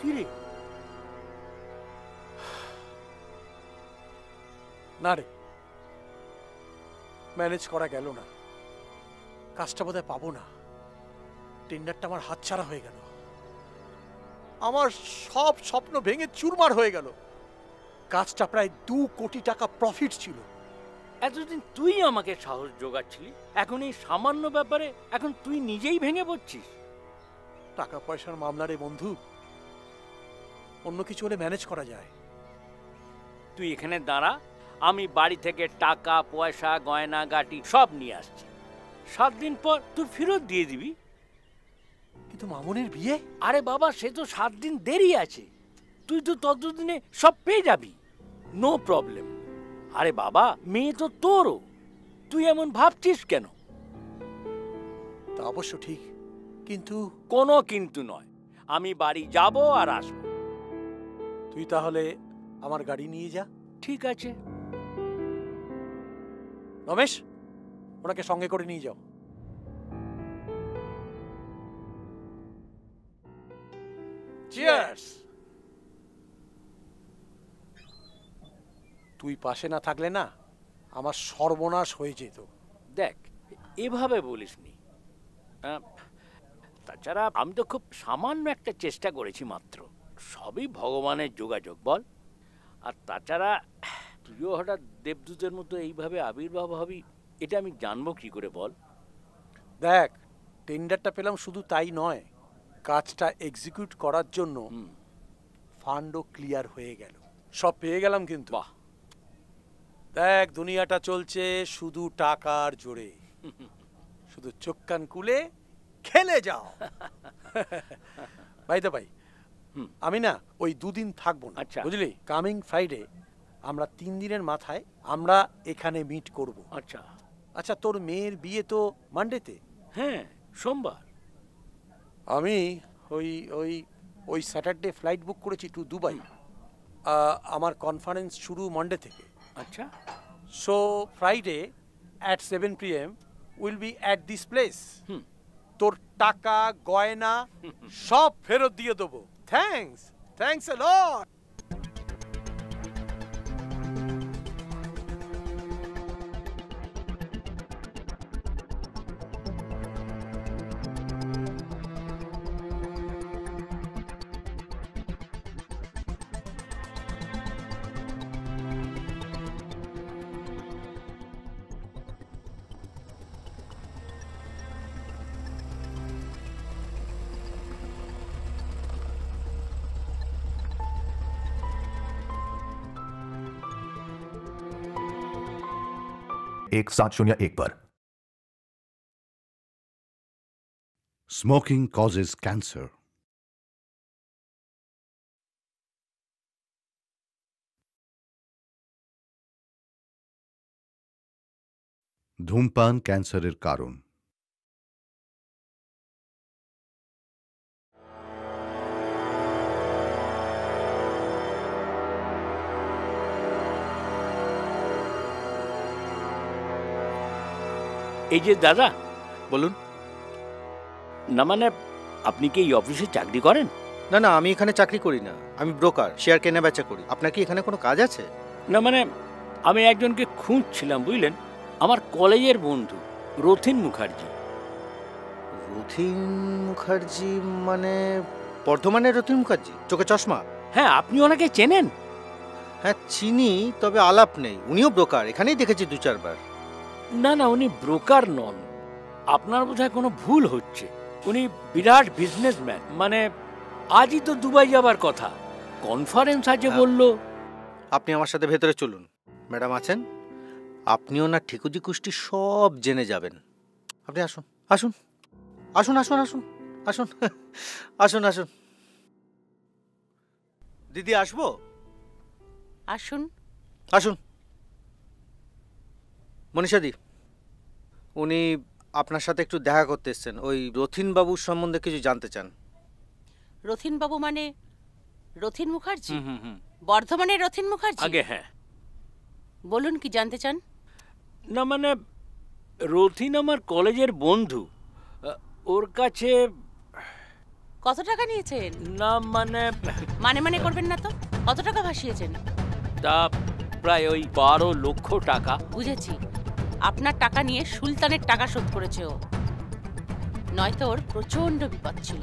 কি রে? না রে, ম্যানেজ করা গেল না। কাজটা বোধহয় পাবো না। টেন্ডারটা আমার হাতছাড়া হয়ে গেল। আমার সব স্বপ্ন ভেঙে চুরমার হয়ে গেল। কাজটা প্রায় 2 কোটি টাকা প্রফিট ছিল, এতদিন তুই আমাকে সাহস জোগাচ্ছিলি, এখন এই সামান্য ব্যাপারে এখন তুই নিজেই ভেঙে পড়ছিস। টাকা পয়সার মামলা রে বন্ধু, অন্য কিছু হলে ম্যানেজ করা যায়। তুই এখানে দাঁড়া, আমি বাড়ি থেকে টাকা পয়সা গয়না গাটি সব নিয়ে আসছি। 7 দিন পর তুই ফেরত দিয়ে দিবি। কিন্তু মামুনের বিয়ে? আরে বাবা, সে তো 7 দিন দেরি আছে, তুই তো ততদিনে সব পেয়ে যাবি, নো প্রবলেম। আরে বাবা, মেয়ে তো তোরও, তুই এমন ভাবছিস কেন? তা অবশ্য ঠিক, কিন্তু কোনো কিন্তু নয়, আমি বাড়ি যাব আর আসবো। তুই তাহলে আমার গাড়ি নিয়ে যা। ঠিক আছে। রমেশ, ওনাকে সঙ্গে করে নিয়ে যাও। চিয়ার্স। তুই পাশে না থাকলে না আমার সর্বনাশ হয়ে যেত। দেখ, এভাবে বলিসনি। তাছাড়া আমি তো খুব সামান্য একটা চেষ্টা করেছি মাত্র, সবই ভগবানের যোগাযোগ বল। আর তাছাড়া তুইও হঠাৎ দেবদূতের মতো এইভাবে আবির্ভাব হবি, এটা আমি জানবো কি করে বল? দেখ, টেন্ডারটা পেলাম শুধু তাই নয়, কাজটা এক্সিকিউট করার জন্য ফান্ডও ক্লিয়ার হয়ে গেল, সব পেয়ে গেলাম। কিন্তু বাহ, দেখ দুনিয়াটা চলছে শুধু টাকার জোরে, শুধু চোখ কান খুলে খেলে যাও। ভাই তো ভাই, আমি না ওই 2 দিন থাকবো না, বুঝলি? কামিং ফ্রাইডে আমরা 3 দিনের মাথায় আমরা এখানে মিট করব। আচ্ছা আচ্ছা, তোর মেয়ের বিয়ে তো মানডেতে? হ্যাঁ, সোমবার। আমি ওই ওই ওই স্যাটারডে ফ্লাইট বুক করেছি টু দুবাই। আমার কনফারেন্স শুরু মানডে থেকে। আচ্ছা, so Friday at 7 PM will be at this place. তোর টাকা গয়না সব ফেরত দিয়ে দেবো। থ্যাঙ্কস, থ্যাঙ্কস আ লট। एक 701 पर। Smoking causes cancer. ধূমপান ক্যান্সারের কারণ। এই যে দাদা, বলুন। না মানে, আপনি কি এই অফিসে চাকরি করেন? না না, আমি এখানে চাকরি করি না, আমি ব্রোকার, শেয়ার কেনা বেচা করি। আপনার কি এখানে কোনো কাজ আছে? না মানে, আমি একজনকে খুঁজছিলাম, বুঝলেন, আমার কলেজের বন্ধু রথিন মুখার্জি। রথিন মুখার্জি মানে বর্ধমানের রথিন মুখার্জি, চোখে চশমা? হ্যাঁ, আপনি ওনাকে চেনেন? হ্যাঁ চিনি, তবে আলাপ নেই। উনিও ব্রোকার, এখানেই দেখেছি 2-4 বার। না না, উনি ব্রোকার নন, আপনার বোধহয় কোনো ভুল হচ্ছে। উনি বিরাট বিজনেসম্যান, মানে আজই তো দুবাই যাবার কথা, কনফারেন্স আছে বলল। আপনি আমার সাথে ভেতরে চলুন, ম্যাডাম আছেন, আপনিও না ঠিকুজি কুষ্টি সব জেনে যাবেন। আপনি আসুন আসুন আসুন আসুন আসুন আসুন আসুন আসুন। দিদি আসবো? আসুন আসুন। মনীষাদি, উনি আপনার সাথে একটু দেখা করতে এসছেন, ওই রথিন বাবুর সম্বন্ধে কিছু জানতে চান। রথিন বাবু মানে রথিন মুখার্জি? বর্ধমানের রথিন মুখার্জি? আগে হ্যাঁ। বলুন, কি জানতে চান? না মানে, রথিন আমার কলেজের বন্ধু, ওর কাছে কত টাকা নিয়েছেন? না মানে মানে মানে করবেন না তো, কত টাকা ভাসিয়েছেন? তা প্রায় ওই 12 লক্ষ টাকা। বুঝেছি, আপনার টাকা নিয়ে সুলতানের টাকা শোধ করেছে ও, নয়তো ওর প্রচন্ড বিপদ ছিল।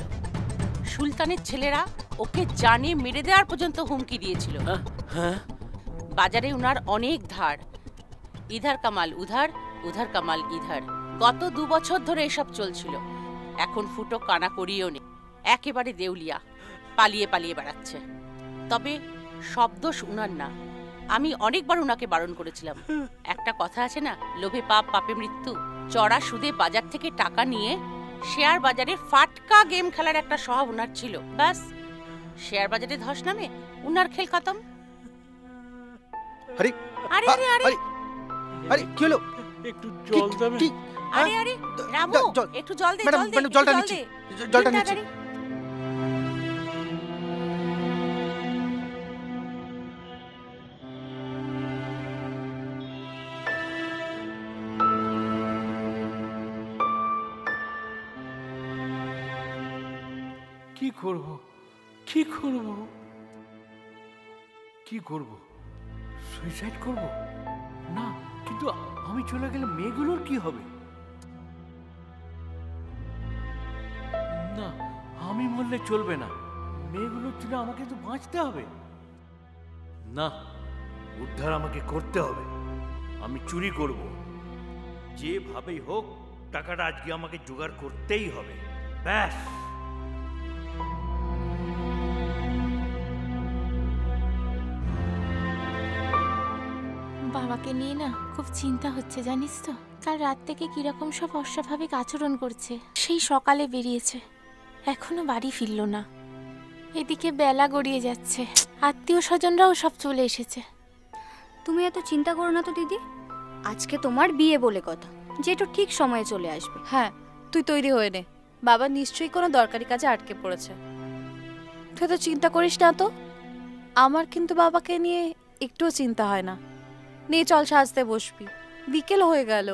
সুলতানের ছেলেরা ওকে জানে মেরে দেওয়ার পর্যন্ত হুমকি দিয়েছিল। বাজারে ওনার অনেক ধার, ইধার কামাল উধার, উধার কামাল ইধার। গত 2 বছর ধরে এসব চলছিল। এখন ফুটো কানা করিও নেই, একেবারে দেউলিয়া, পালিয়ে পালিয়ে বেড়াচ্ছে। তবে সব দোষ উনার না, আমি অনেকবার উনাকে বারণ করেছিলাম। একটা কথা আছে না, লোভে পাপ পাপে মৃত্যু। চড়া সুদে বাজার থেকে টাকা নিয়ে শেয়ার বাজারে ফাটকা গেম খেলার একটা স্বভাব উনার ছিল। ব্যাস, শেয়ার বাজারে ধস নামে উনার খেল খতম। আরে আরে আরে আরে আরে কি হলো? একটু জল দেবে? আরে আরে রামু, একটু জল দে, জল দে, জলটা নিচ্ছি, জলটা নিচ্ছি। কি করব, কি করব, কি করব? সুইসাইড করব? না, কিন্তু আমি চলে গেলে মেয়েগুলোর কি হবে? না, আমি মরলে চলবে না, মেয়েগুলোর জন্য আমাকে তো বাঁচতে হবে। না, উদ্ধার আমাকে করতে হবে। আমি চুরি করব, যেভাবেই হোক টাকাটা আজকে আমাকে জোগাড় করতেই হবে। ব্যাস। বাবাকে নিয়ে না খুব চিন্তা হচ্ছে, জানিস তো। কাল রাত থেকে কিরকম সব অস্বাভাবিক আচরণ করছে। সেই সকালে বেরিয়েছে, এখনো বাড়ি ফিরল না। এদিকে বেলা গড়িয়ে যাচ্ছে, আত্মীয় স্বজনরাও সব চলে এসেছে। তুমি এত চিন্তা করো না তো দিদি, আজকে তোমার বিয়ে বলে কথা, যেটা ঠিক সময়ে চলে আসবে। হ্যাঁ, তুই তৈরি হয়ে নে, বাবা নিশ্চয়ই কোনো দরকারি কাজে আটকে পড়েছে। তুই তো চিন্তা করিস না তো। আমার কিন্তু বাবাকে নিয়ে একটুও চিন্তা হয় না। নিয়ে চল, সাজতে বসবি, বিকেল হয়ে গেল।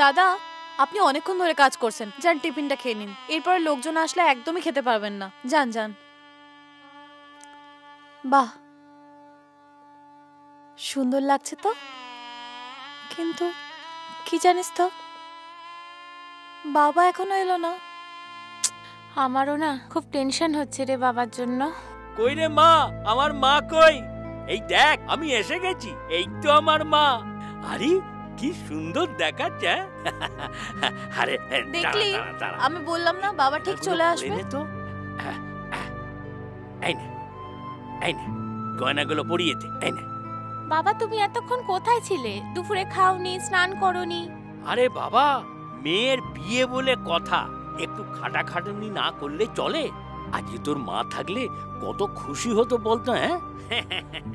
দাদা, আপনি অনেকক্ষণ ধরে কাজ করছেন, যান টিফিনটা খেয়ে নিন। এরপরে লোকজন আসলে একদমই খেতে পারবেন না। যান যান। বাহ, সুন্দর লাগছে তো। কিন্তু কি জানিস তো, বাবা এখনো এলো না। আমারও না খুব টেনশন হচ্ছে রে বাবার জন্য। কই রে মা, আমার মা কই? এই দেখ, আমি এসে গেছি, এই তো আমার মা। আরে কি সুন্দর দেখাচ্ছে। আরে দেখলি, আমি বললাম না বাবা ঠিক চলে আসবে। তো এই নে, এই নে, গয়নাগুলো পরিয়ে দে। এই নে। বাবা, তুমি এতক্ষণ কোথায় ছিলে? দুপুরে খাওনি, স্নান করনি? আরে বাবা, মেয়ের বিয়ে বলে কথা, একটু খাটাখাটুনি না করলে চলে? আজকে তোর মা থাকলে কত খুশি হতো বলতো। হ্যাঁ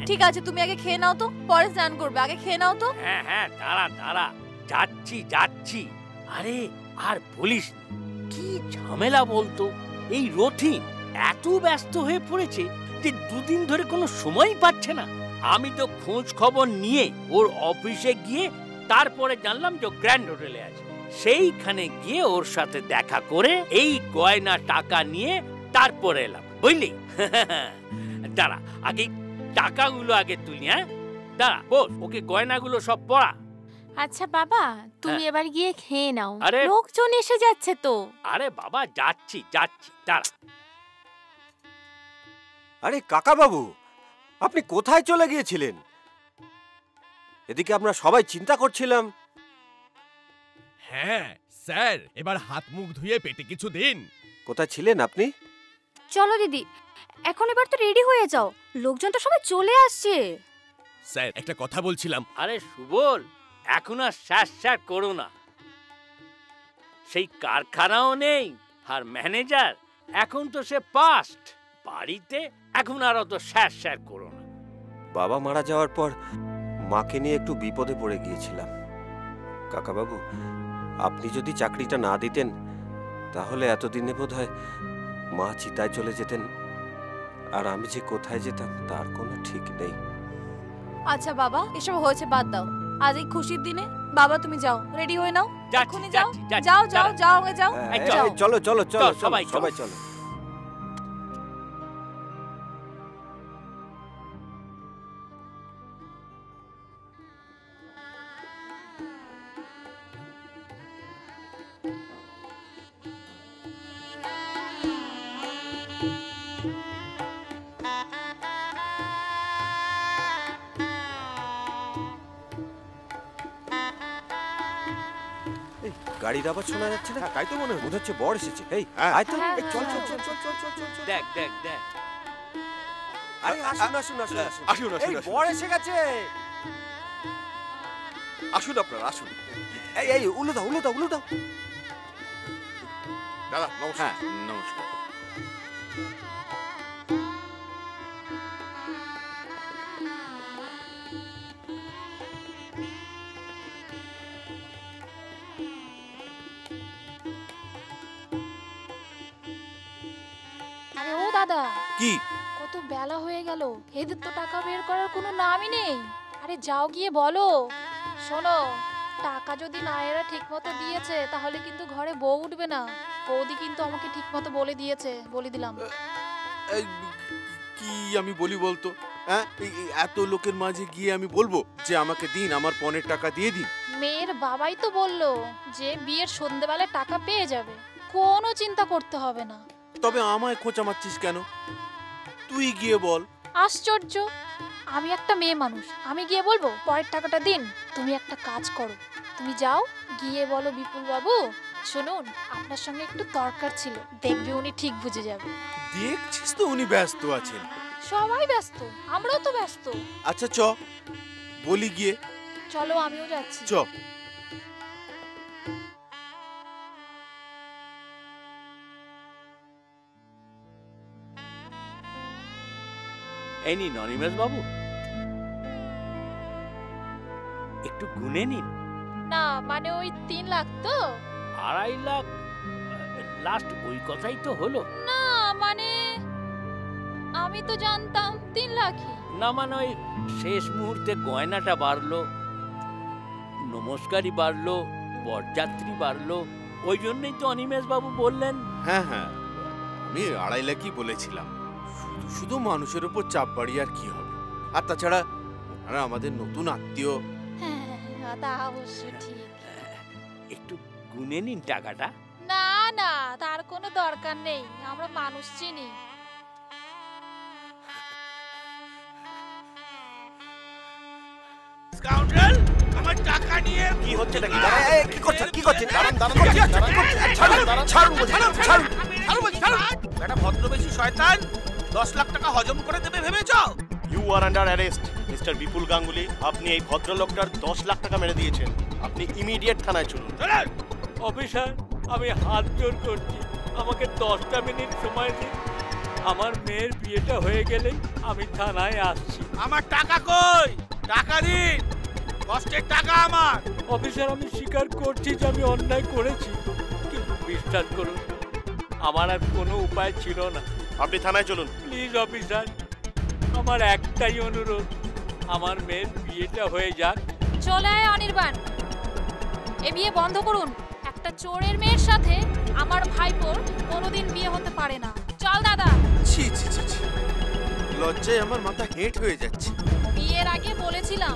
ঠিক আছে, তুমি আগে খেয়ে নাও তো, পরে স্নান করবে। আগে খেয়ে নাও তো। হ্যাঁ হ্যাঁ, দাঁড়া দাঁড়া, যাচ্ছি যাচ্ছি। আরে আর বলিস, কি ঝামেলা বলতো। এই রথিন এত ব্যস্ত হয়ে পড়েছে যে 2 দিন ধরে কোনো সময় পাচ্ছে না। আমি তো খোঁজ খবর নিয়ে ওর অফিসে গিয়ে তারপরে জানলাম যে গ্র্যান্ড হোটেলে আছে। সেইখানে গিয়ে ওর সাথে দেখা করে এই গয়না টাকা নিয়ে তারপরে এলাম, বুঝলি? দাঁড়া, আগে টাকাগুলো আগে তুলি। হ্যাঁ দাঁড়া, বস, ওকে গয়নাগুলো সব পরা। আচ্ছা বাবা, তুমি এবার গিয়ে খেয়ে নাও, আরে লোকজন এসে যাচ্ছে তো। আরে বাবা, যাচ্ছি যাচ্ছি, দাঁড়া। আরে কাকা বাবু, আপনি কোথায় চলে গিয়েছিলেন? এদিকে আমরা সবাই চিন্তা করছিলাম। হ্যাঁ স্যার, এবার হাত মুখ ধুয়ে পেটে কিছু দিন। কোথায় ছিলেন আপনি? চলো দিদি, এখন এবার তো রেডি হয়ে যাও, লোকজন তো সবাই চলে আসছে। স্যার, একটা কথা বলছিলাম। আরে সুবল, এখন আর স্যার করো না। সেই কারখানাও নেই, আর ম্যানেজার এখন তো সে পাস্ট। বাড়িতে এখন আর অত স্যার করো না। বাবা মারা যাওয়ার পর মাকে নিয়ে একটু বিপদে পড়ে গিয়েছিলাম। কাকা বাবু, আপনি যদি চাকরিটা না দিতেন তাহলে এতদিনে বোধহয় মা চিতায় চলে যেতেন, আর আমি যে কোথায় যেতাম তার কোনো ঠিক নেই। আচ্ছা বাবা, এসব হয়েছে, বাদ দাও। আজ এই খুশির দিনে বাবা তুমি যাও, রেডি হয়ে নাও, এখনই যাও। যাও যাও যাও, আগে যাও। চলো চলো চলো, সবাই চলো। গাড়ির আওয়াজ শোনা যাচ্ছে না? তাই তো মনে মনে হচ্ছে বর এসেছে। এই আয় তো, এই চল চল চল চল চল চল চল। দেখ দেখ দেখ। আরে আসুন আসুন আসুন আসুন। আসুন এই বর এসে গেছে। আসুন আপনারা আসুন। এই এই উলো দাও উলো দাও উলো দাও। দাদা নমস্কার। নমস্কার। আরে ও দাদা, কি কত বেলা হয়ে গেল, এদের তো টাকা বের করার কোনো নামই নেই। আরে যাও গিয়ে বলো। শোনো, টাকা যদি না এরা ঠিক মতো দিয়েছে তাহলে কিন্তু ঘরে বউ উঠবে না। বৌদি কিন্তু আমাকে ঠিক মতো বলে দিয়েছে, বলে দিলাম। কি আমি বলি বলতো? হ্যাঁ, এত লোকের মাঝে গিয়ে আমি বলবো যে আমাকে দিন, আমার পণের টাকা দিয়ে দিন? মেয়ের বাবাই তো বললো যে বিয়ের সন্ধ্যেবেলায় টাকা পেয়ে যাবে, কোনো চিন্তা করতে হবে না। তবে আমায় খোঁচা মারছিস কেন? তুই গিয়ে বল। আশ্চর্য, আমি একটা মেয়ে মানুষ, আমি গিয়ে বলবো পরের টাকাটা দিন? তুমি একটা কাজ করো, তুমি যাও গিয়ে বলো বিপুল বাবু শুনুন আপনার সঙ্গে একটু দরকার ছিল, দেখবে উনি ঠিক বুঝে যাবে। দেখছিস তো উনি ব্যস্ত আছেন। সবাই ব্যস্ত, আমরাও তো ব্যস্ত। আচ্ছা চ বলি গিয়ে। চলো আমিও যাচ্ছি। চ। এই নিন অনিমেষ বাবু, একটু গুনে নিন। না মানে ওই 3 লাখ তো? 2.5 লাখ লাস্ট, ওই কথাই তো হলো। না মানে আমি তো জানতাম 3 লাখই। না মানে ওই শেষ মুহূর্তে গয়নাটা বাড়লো, নমস্কারই বাড়লো, বরযাত্রী বাড়লো, ওই জন্যই তো অনিমেষ বাবু বললেন। হ্যাঁ হ্যাঁ, আমি 2.5 লাখই বলেছিলাম। শুধু শুধু মানুষের উপর চাপ বাড়ি আর কি হবে? আর তাছাড়া ওনারা আমাদের নতুন আত্মীয়। হ্যাঁ তা অবশ্য ঠিক। একটু গুনে নিন টাকাটা। না না, তার কোনো দরকার নেই, আমরা মানুষ চিনি। স্কাউন্ডার, আমার টাকা নিয়ে কি হচ্ছে নাকি? এই কি করছেন কি করছেন? দাঁড়ান দাঁড়ান, কি করছেন? ছাড়ুন ছাড়ুন ছাড়ুন ছাড়ুন। একটা ভদ্রবেশী শয়তান 10 লাখ টাকা হজম করে দেবে ভেবেছো? You are under arrest mister Bipul Ganguly. আপনি এই ভদ্রলোকটার 10 লাখ টাকা মেরে দিয়েছেন। আপনি ইমিডিয়েট থানায় চলুন। অফিসার, আমি হাত জোর করছি, আমাকে 10টা মিনিট সময় দিন। আমার মেয়ের বিয়েটা হয়ে গেলে আমি থানায় আসছি। আমার টাকা কই? টাকা দিন, কষ্টের টাকা আমার। অফিসার, আমি স্বীকার করছি যে আমি অন্যায় করেছি, কিন্তু বিশ্বাস করুন আমার আর কোনো উপায় ছিল না। আপনি থানায় চলুন। প্লিজ অফিসার, আমার একটাই অনুরোধ, আমার মেয়ের বিয়েটা হয়ে যাক। চলে আয় অনির্বাণ, এ বিয়ে বন্ধ করুন। একটা চোরের মেয়ের সাথে আমার ভাইপোর কোনোদিন বিয়ে হতে পারে না। চল দাদা। ছি ছি ছি ছি, লজ্জায় আমার মাথা হেঁট হয়ে যাচ্ছে। বিয়ের আগে বলেছিলাম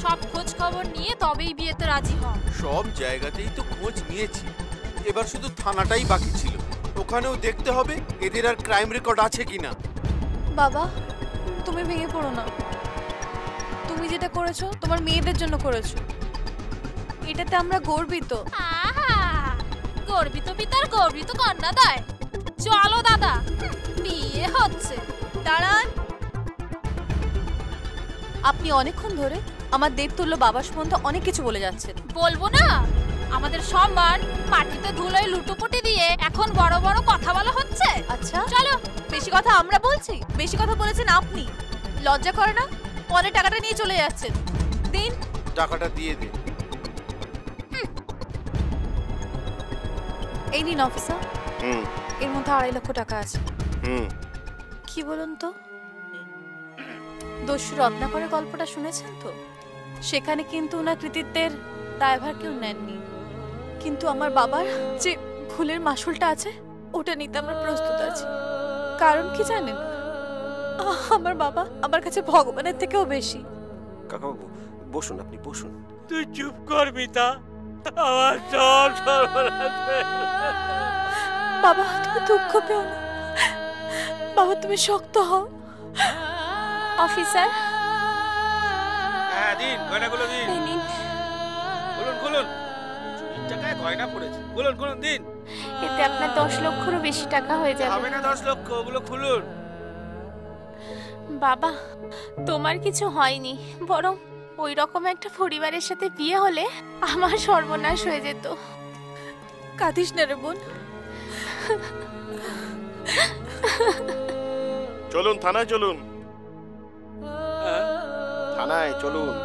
সব খোঁজ খবর নিয়ে তবেই বিয়েতে রাজি হন। সব জায়গাতেই তো খোঁজ নিয়েছি, এবার শুধু থানাটাই বাকি ছিল। ওখানেও দেখতে হবে এদের আর ক্রাইম রেকর্ড আছে কিনা। বাবা, তুমি ভেঙে পড়ো না। তুমি যেটা করেছো তোমার মেয়েদের জন্য করেছো, এটাতে আমরা গর্বিত। আহা, গর্বিত পিতার গর্বিত কন্যা দেয়। চলো দাদা, বিয়ে হচ্ছে। দাঁড়ান, আপনি অনেকক্ষণ ধরে আমার দেবতুল্য বাবা সম্বন্ধে অনেক কিছু বলে যাচ্ছেন। বলবো না? আমাদের সম্মান মাটিতে ধুলোয় লুটোপুটি দিয়ে এখন বড় বড় কথা বলা হচ্ছে। আচ্ছা চলো। বেশি কথা আমরা বলছি? বেশি কথা বলেছেন আপনি। লজ্জা করে না? পরে টাকাটা নিয়ে চলে যাচ্ছেন। দিন টাকাটা দিয়ে দে। এই নিন অফিসার, এর মধ্যে 2.5 লক্ষ টাকা আছে। কি বলুন তো, দস্যু রত্নাকরের গল্পটা শুনেছেন তো? সেখানে কিন্তু ওনার কৃতিত্বের দায়ভার কেউ নেননি, কিন্তু আমার বাবার যে ভুলের মাসুলটা আছে ওটা নিতে আমরা প্রস্তুত আছি। কারণ কি জানেন, আমার বাবা আমার কাছে ভগবানের থেকেও বেশি। কাকাবাবু বসুন, আপনি বসুন। তুই চুপ কর মিতা, আমার সব সর্বনাশ। বাবা তুমি দুঃখ পেও না, বাবা তুমি শক্ত হও। অফিসার, হ্যাঁ দিন, গয়নাগুলো দিন। এই নিন। খুলুন খুলুন। চুরির টাকায় গয়না পড়েছে। খুলুন খুলুন দিন। এতে আপনার 10 লক্ষেরও বেশি টাকা হয়ে যাবে। হবে না 10 লক্ষ, ওগুলো খুলুন। বাবা, তোমার কিছু হয়নি, বরং ওই রকম একটা পরিবারের সাথে বিয়ে হলে আমার সর্বনাশ হয়ে যেত। কাঁদিস না রে বোন। চলুন থানায় চলুন, থানায় চলুন।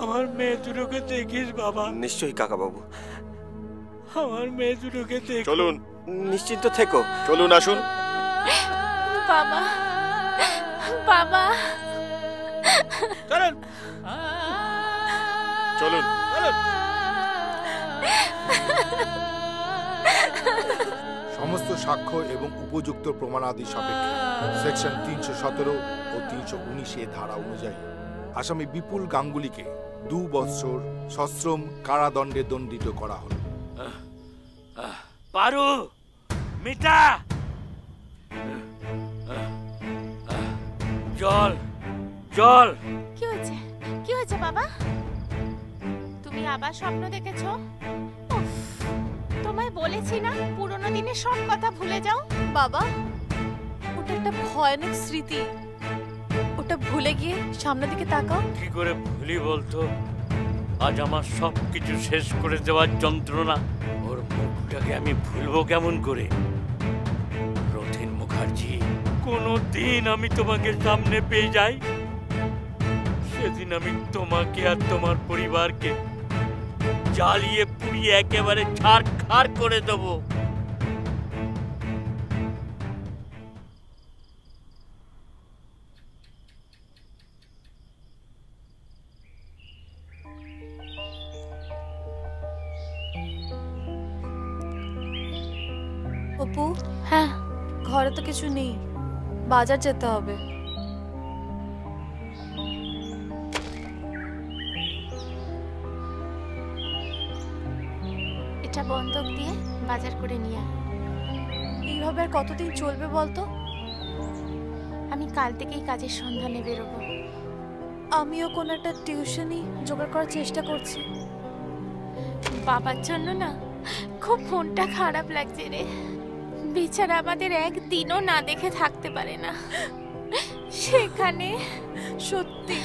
আমার মেয়ে দুটোকে দেখিস বাবা। নিশ্চয়ই কাকা বাবু। আমার মেয়ে দুটোকে দেখ। চলুন, নিশ্চিন্ত থেকো। চলুন আসুন। বাবা, বাবা, চলুন চলুন। সমস্ত সাক্ষ্য এবং উপযুক্ত প্রমাণাদি সাপেক্ষে সেকশন 317 ও 319 ধারা অনুযায়ী আসামি বিপুল গাঙ্গুলিকে 2 বৎসর সশ্রম কারাদণ্ডে দণ্ডিত করা হল। পারু, মিতা, জল জল। কি হয়েছে? কি হয়েছে বাবা? তুমি আবার স্বপ্ন দেখেছো? উফ, তোমায় বলেছি না পুরনো দিনের সব কথা ভুলে যাও। বাবা, ওটা একটা ভয়ানক স্মৃতি, ওটা ভুলে গিয়ে সামনের দিকে তাকাও। কি করে ভুলি বলতো? আজ আমার সব কিছু শেষ করে দেওয়ার যন্ত্রণা, ওর মুখটাকে আমি ভুলবো কেমন করে? রথিন মুখার্জি, কোনো দিন আমি তোমাকে সামনে পেয়ে যাই, সেদিন আমি তোমাকে আর তোমার পরিবারকে জ্বালিয়ে পুড়িয়ে একেবারে ছারখার করে দেবো। অপু, হ্যাঁ, ঘরে তো কিছু নেই, বাজার যেতে হবে। এটা বন্ধক দিয়ে বাজার করে নিয়ে আয়। এইভাবে আর কতদিন চলবে বলতো? আমি কাল থেকেই কাজের সন্ধানে বেরোবো। আমিও কোনো একটা টিউশনই জোগাড় করার চেষ্টা করছি। বাবার জন্য না খুব মনটা খারাপ লাগছে রে। বেচারা আমাদের একদিনও না দেখে থাকতে পারে না। সেখানে সত্যি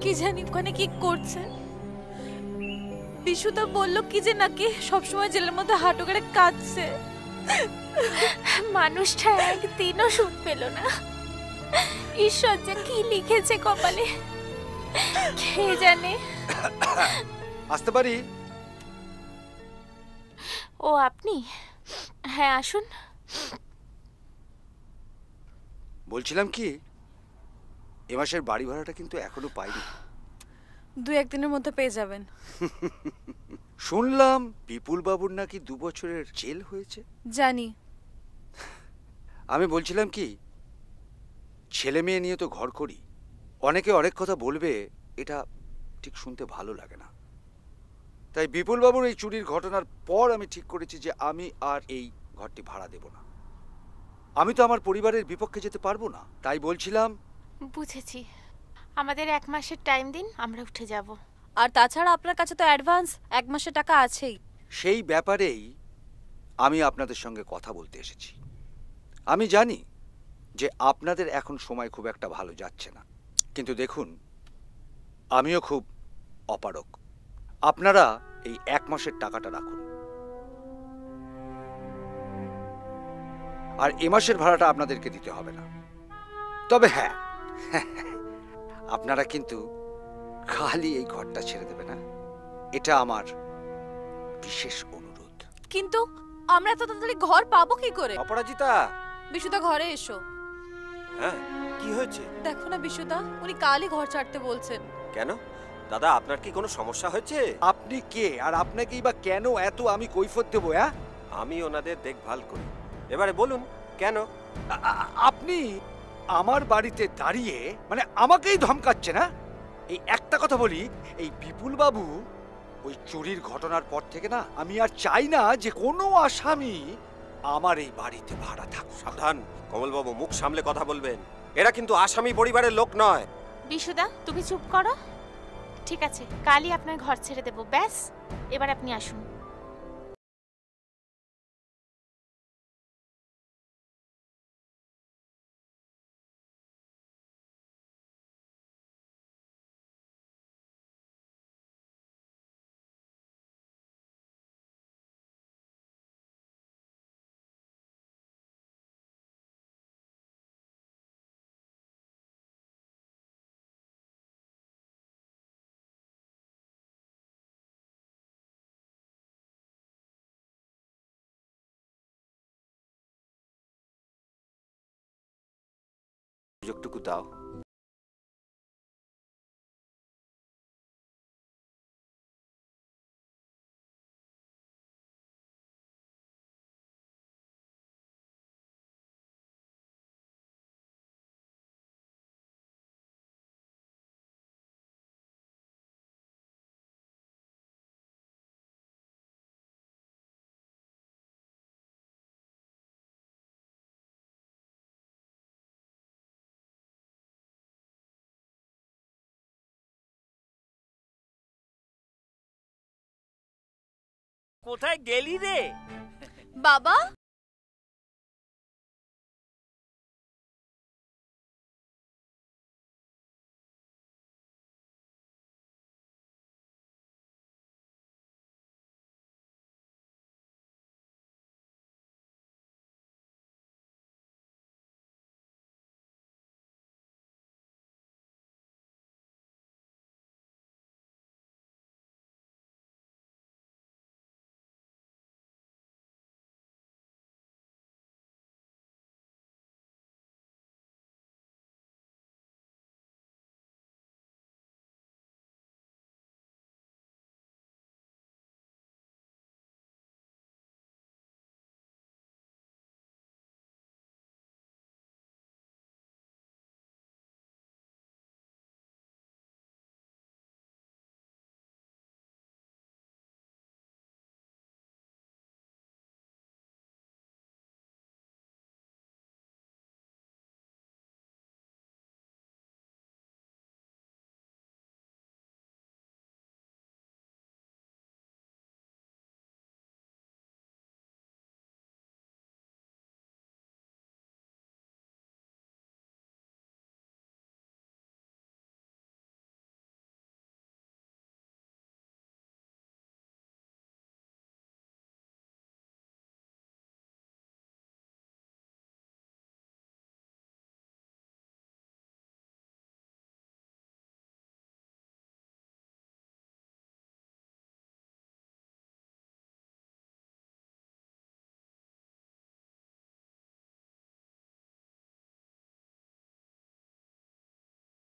কি জানি ওখানে কি করছে। বিশুদা বললো কি যে নাকি সবসময় জেলের মধ্যে হাঁটু করে কাঁদছে। মানুষটা একদিনও সুখ পেল না। ঈশ্বর যে কি লিখেছে কপালে কে জানে। আসতে পারি? ও আপনি? হ্যাঁ আসুন। বলছিলাম কি, এ মাসের বাড়ি ভাড়াটা কিন্তু এখনো পাইনি। 2-1 দিনের মধ্যে পেয়ে যাবেন। শুনলাম বিপুল বাবুর নাকি 2 বছরের জেল হয়েছে। জানি। আমি বলছিলাম কি, ছেলে মেয়ে নিয়ে তো ঘর করি, অনেকে অনেক কথা বলবে, এটা ঠিক শুনতে ভালো লাগে না। তাই বিপুল বাবুর এই চুরির ঘটনার পর আমি ঠিক করেছি যে আমি আর এই ঘরটি ভাড়া দেব না। আমি তো আমার পরিবারের বিপক্ষে যেতে পারবো না, তাই বলছিলাম। বুঝেছি, আমাদের 1 মাসের টাইম দিন, আমরা উঠে যাব। আর তাছাড়া আপনার কাছে তো অ্যাডভান্স 1 মাসের টাকা আছেই। সেই ব্যাপারেই আমি আপনাদের সঙ্গে কথা বলতে এসেছি। আমি জানি যে আপনাদের এখন সময় খুব একটা ভালো যাচ্ছে না, কিন্তু দেখুন আমিও খুব অপারগ। আপনারা এই 1 মাসের টাকাটা রাখুন, আর এ মাসের ভাড়াটা আপনাদেরকে দিতে হবে না। তবে হ্যাঁ, আপনারা কিন্তু খালি এই ঘরটা ছেড়ে দেবে না, এটা আমার বিশেষ অনুরোধ। কিন্তু আমরা তো তাড়াতাড়ি ঘর পাবো কি করে? অপরাজিতা, বিশুদা ঘরে এসো। হ্যাঁ কি হয়েছে? দেখো না বিশুদা, উনি কালই ঘর ছাড়তে বলছেন। কেন দাদা, আপনার কি কোনো সমস্যা হয়েছে? আপনি কে আর আপনাকেই বা কেন এত আমি কৈফিয়ত দেব? হ্যাঁ, আমি ওনাদের দেখভাল করি। এবারে বলুন কেন? আপনি আমার বাড়িতে দাঁড়িয়ে মানে আমাকেই ধমকাচ্ছেন? না এই একটা কথা বলি, এই বিপুল বাবু ওই চুরির ঘটনার পর থেকে না আমি আর চাই না যে কোনো আসামি আমার এই বাড়িতে ভাড়া থাকুক। সাবধান কমলবাবু, মুখ সামলে কথা বলবেন। এরা কিন্তু আসামি পরিবারের লোক নয়। বিশুদা, তুমি চুপ করো। ঠিক আছে, কালই আপনার ঘর ছেড়ে দেব। ব্যাস, এবার আপনি আসুন। সুযোগটুকু দাও। কোথায় গেলি রে বাবা?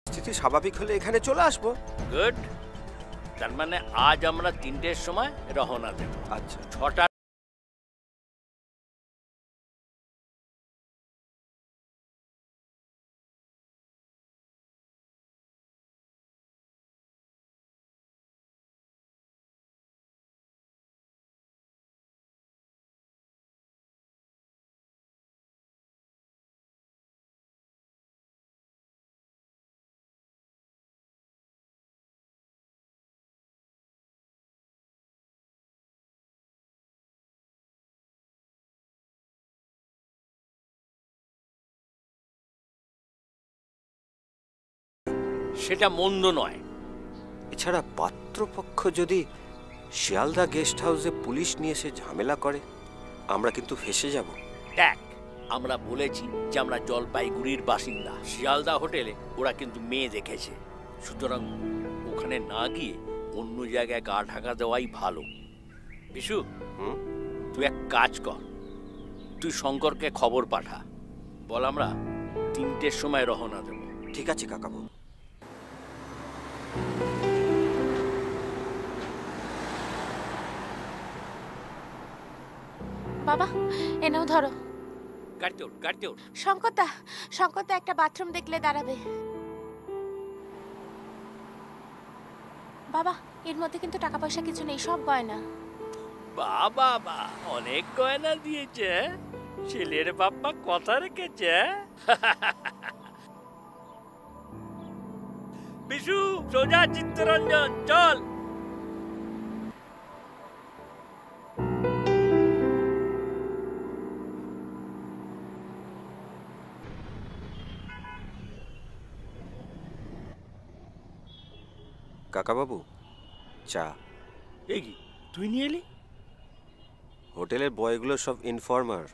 স্থিতি স্বাভাবিক হলে এখানে চলে আসবো। গুড। তার মানে আজ আমরা 3টের সময় রওনা দেব। আচ্ছা। 6টা সেটা মন্দ নয়। এছাড়া পাত্রপক্ষ যদি শিয়ালদা গেস্ট হাউসে পুলিশ নিয়ে এসে ঝামেলা করে, আমরা কিন্তু ফেঁসে যাব। দেখ, আমরা বলেছি যে আমরা জলপাইগুড়ির বাসিন্দা। শিয়ালদা হোটেলে ওরা কিন্তু মেয়ে দেখেছে, সুতরাং ওখানে না গিয়ে অন্য জায়গায় গা ঢাকা দেওয়াই ভালো। বিশু, তুই এক কাজ কর, তুই শঙ্করকে খবর পাঠা, বল আমরা 3টের সময় রওনা দেব। ঠিক আছে কাকাবু। বাবা, এনেও ধরো। কাটতে ওর। শঙ্করদা একটা বাথরুম দেখলে দাঁড়াবে। বাবা, এর মধ্যে কিন্তু টাকা পয়সা কিছু নেই, সব গয়না। বাবা, অনেক গয়না দিয়েছে। ছেলের বাবা কথা রেখেছে। বিশু সোজা চিত্তরঞ্জন চল। কাকাবাবু, চা। এই কি তুই নিয়ে এলি? হোটেলের বয়গুলো সব ইনফর্মার,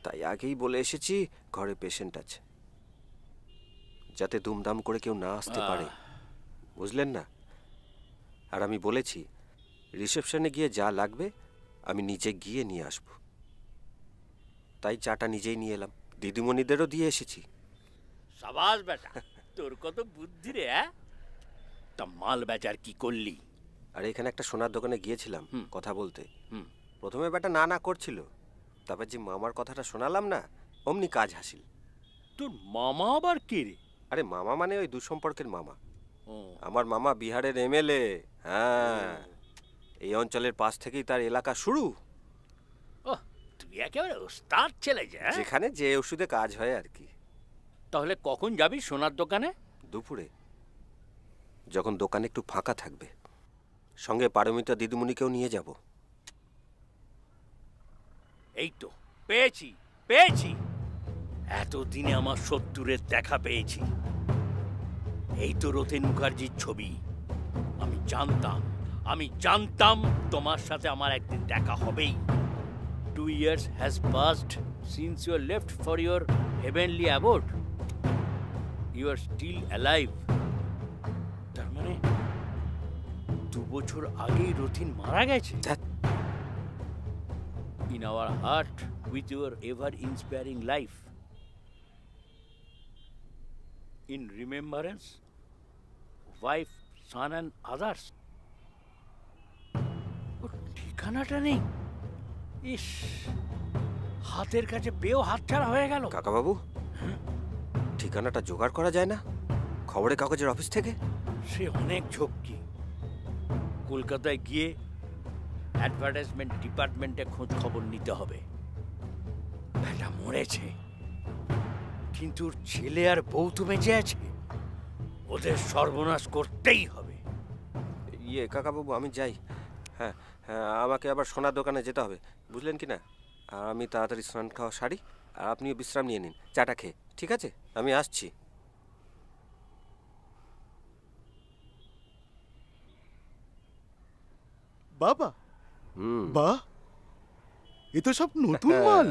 তাই আগেই বলে এসেছি ঘরে পেশেন্ট আছে, যাতে দুমদাম করে কেউ না আসতে পারে, বুঝলেন না? আর আমি বলেছি রিসেপশনে গিয়ে যা লাগবে আমি নিজে গিয়ে নিয়ে আসব, তাই চাটা নিজেই নিয়ে এলাম, দিদিমণিদেরও দিয়ে এসেছি। সাবাস বেটা, তোর কত বুদ্ধি রে। তা মাল বেচার কি করলি? আর এখানে একটা সোনার দোকানে গিয়েছিলাম কথা বলতে। প্রথমে বেটা না না করছিল, তারপর যে মামার কথাটা শোনালাম না, অমনি কাজ হাসিল। তোর মামা আবার কে রে? আরে মামা মানে ওই দুঃসম্পর্কের মামা। আমার মামা বিহারের এমএলএ। হ্যাঁ, এই অঞ্চলের পাশ থেকেই তার এলাকা শুরু। তুই একেবারে ওস্তাদ ছেলে যে। যেখানে যে ওষুধে কাজ হয় আর কি। তাহলে কখন যাবি সোনার দোকানে? দুপুরে, যখন দোকানে একটু ফাঁকা থাকবে, সঙ্গে পারমিতা দিদিমণিকেও নিয়ে যাব। এই তো পেয়েছি পেয়েছি, এতদিনে আমার শত্রুরের দেখা পেয়েছি। এই তো রথেন মুখার্জির ছবি। আমি জানতাম তোমার সাথে আমার একদিন দেখা হবেই। 2 years has passed since you left for your heavenly abode. You are still alive. তার মানে 2 বছর আগেই রথিন মারা গেছে। In our heart with your ever inspiring life. In remembrance, wife, son and others. ঠিকানাটা নেই। ইস, হাতের কাছে পেয়েও হাতছাড়া হয়ে গেল। কাকাবাবু, ঠিকানাটা জোগাড় করা যায় না খবরের কাগজের অফিস থেকে? সে অনেক ঝক্কি। কলকাতায় গিয়ে অ্যাডভার্টাইজমেন্ট ডিপার্টমেন্টে খোঁজ খবর নিতে হবে। বেটা মরেছে, কিন্তু ছেলে আর বউ তো বেঁচে আছে, ওদের সর্বনাশ করতেই হবে। ইয়ে কাকাবাবু, আমি যাই। হ্যাঁ হ্যাঁ, আমাকে আবার সোনার দোকানে যেতে হবে, বুঝলেন কি না? আমি তাড়াতাড়ি স্নান খাওয়া সারি, আর আপনিও বিশ্রাম নিয়ে নিন চাটা খেয়ে। ঠিক আছে, আমি আসছি। বাবা, বাহ, এ তো সব নতুন মাল।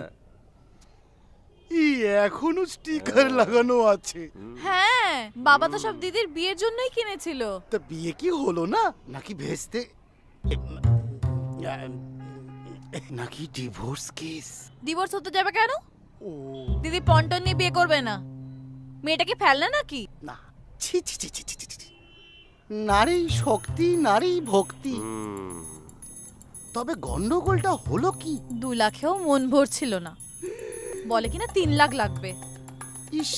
এখনো স্টিকার লাগানো আছে। হ্যাঁ, বাবা তো সব দিদির বিয়ের জন্যই কিনেছিল। তা বিয়ে কি হলো না, নাকি ভেস্তে, নাকি ডিভোর্স কেস? ডিভোর্স হতে যাবে কেন? দিদি পন্টন নিয়ে বিয়ে করবে না? মেয়েটা কি ফেলনা নাকি? না, ছি ছি ছি ছি ছি ছি। নারী শক্তি, নারী ভক্তি। তবে গন্ডগোলটা হলো কি? 2 লাখেও মন ভরছিল না, বলে কিনা 3 লাখ লাগবে। ইস,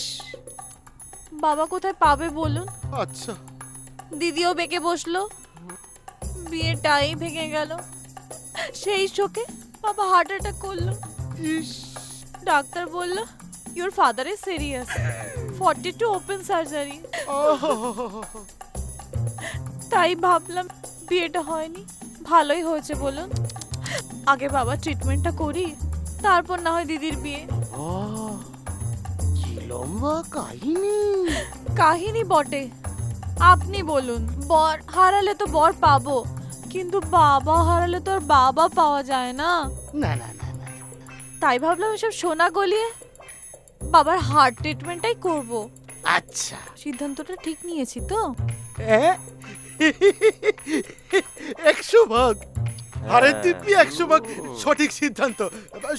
বাবা কোথায় পাবে বলুন? আচ্ছা। দিদিও বেঁকে বসলো, বিয়েটাই ভেঙে গেল। সেই শোকে বাবা হার্ট অ্যাটাক করলো। ইস, ডাক্তার বলল your father is serious, 42 open surgery. তাই ভাবলাম বিয়েটা হয়নি, ভালোই হয়েছে বলুন। আগে বাবা ট্রিটমেন্টটা করি, তারপর না হয় দিদির বিয়ে। কি লম্বা কাহিনী। কাহিনী বটে, আপনি বলুন। বর হারালে তো বর পাবো, কিন্তু বাবা হারালে তো আর বাবা পাওয়া যায় না। না না না, তাই ভাবলাম এসব সোনা গলিয়ে বাবার হার্ট ট্রিটমেন্টটাই করব। আচ্ছা, সিদ্ধান্তটা ঠিক নিয়েছি তো? 100 ভাগ। আরে দিব্যি 100 ভাগ সঠিক সিদ্ধান্ত।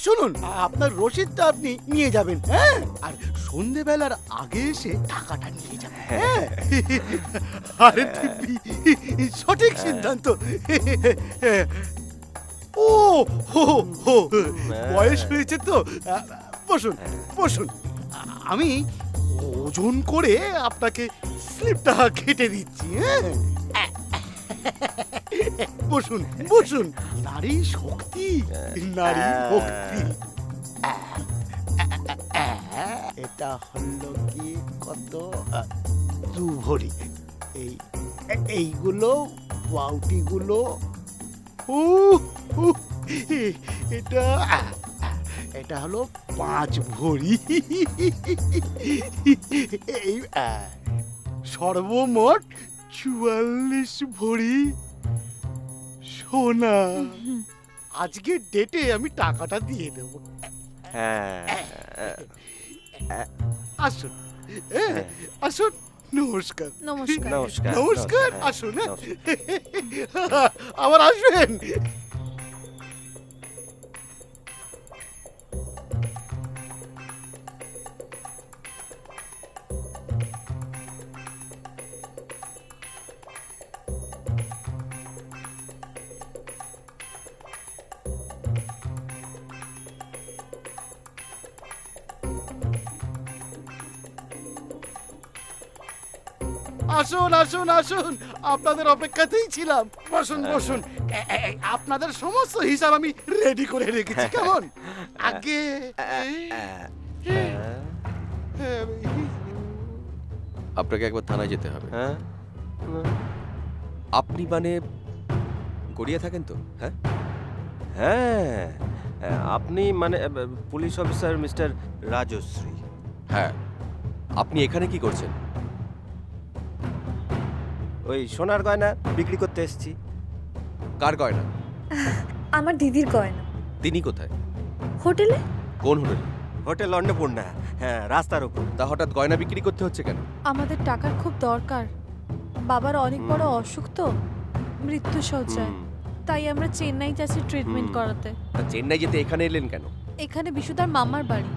শুনুন, আপনার রসিদটা আপনি নিয়ে যাবেন, হ্যাঁ? আর সন্ধেবেলার আগে এসে টাকাটা নিয়ে যাবেন। হ্যাঁ, আরে দিব্যি সঠিক সিদ্ধান্ত। ও হো হো, বয়স হয়েছে তো। বসুন বসুন, আমি ওজন করে আপনাকে স্লিপটা কেটে দিচ্ছি। হ্যাঁ, বসুন বসুন। নারী শক্তি, নারী ভক্তি। এটা হলো কি কত 2 ভরি। এইগুলো বাউটিগুলো এটা এটা হলো 5 ভরি। এই সর্বমোট 44 ভরি সোনা। আজকের ডেটে আমি টাকাটা দিয়ে দেব। আসুন আসুন। নমস্কার নমস্কার নমস্কার। আসুন, আবার আসবেন। আসুন আসুন আসুন, আপনাদের অপেক্ষাতেই ছিলাম। বসুন বসুন। আপনাদের সমস্ত হিসাব আমি রেডি করে রেখেছি। কেমন? আগে আপনাকে একবার থানায় যেতে হবে। আপনি মানে গড়িয়া থাকেন তো? হ্যাঁ হ্যাঁ, আপনি মানে পুলিশ অফিসার মিস্টার রাজশ্রী? হ্যাঁ। আপনি এখানে কি করছেন? ওই সোনার গয়না বিক্রি করতে এসেছি। কার গয়না? আমার দিদির গয়না। তিনি কোথায়? হোটেলে। কোন হোটেল? হোটেল অন্নপূর্ণা। হ্যাঁ, রাস্তার উপর। তা হঠাৎ গয়না বিক্রি করতে হচ্ছে কেন? আমাদের টাকার খুব দরকার। বাবার অনেক বড় অসুখ তো, মৃত্যু সজ্জায়। তাই আমরা চেন্নাই যাচ্ছি ট্রিটমেন্ট করাতে। তা চেন্নাই যেতে এখানে এলেন কেন? এখানে বিশুদার মামার বাড়ি।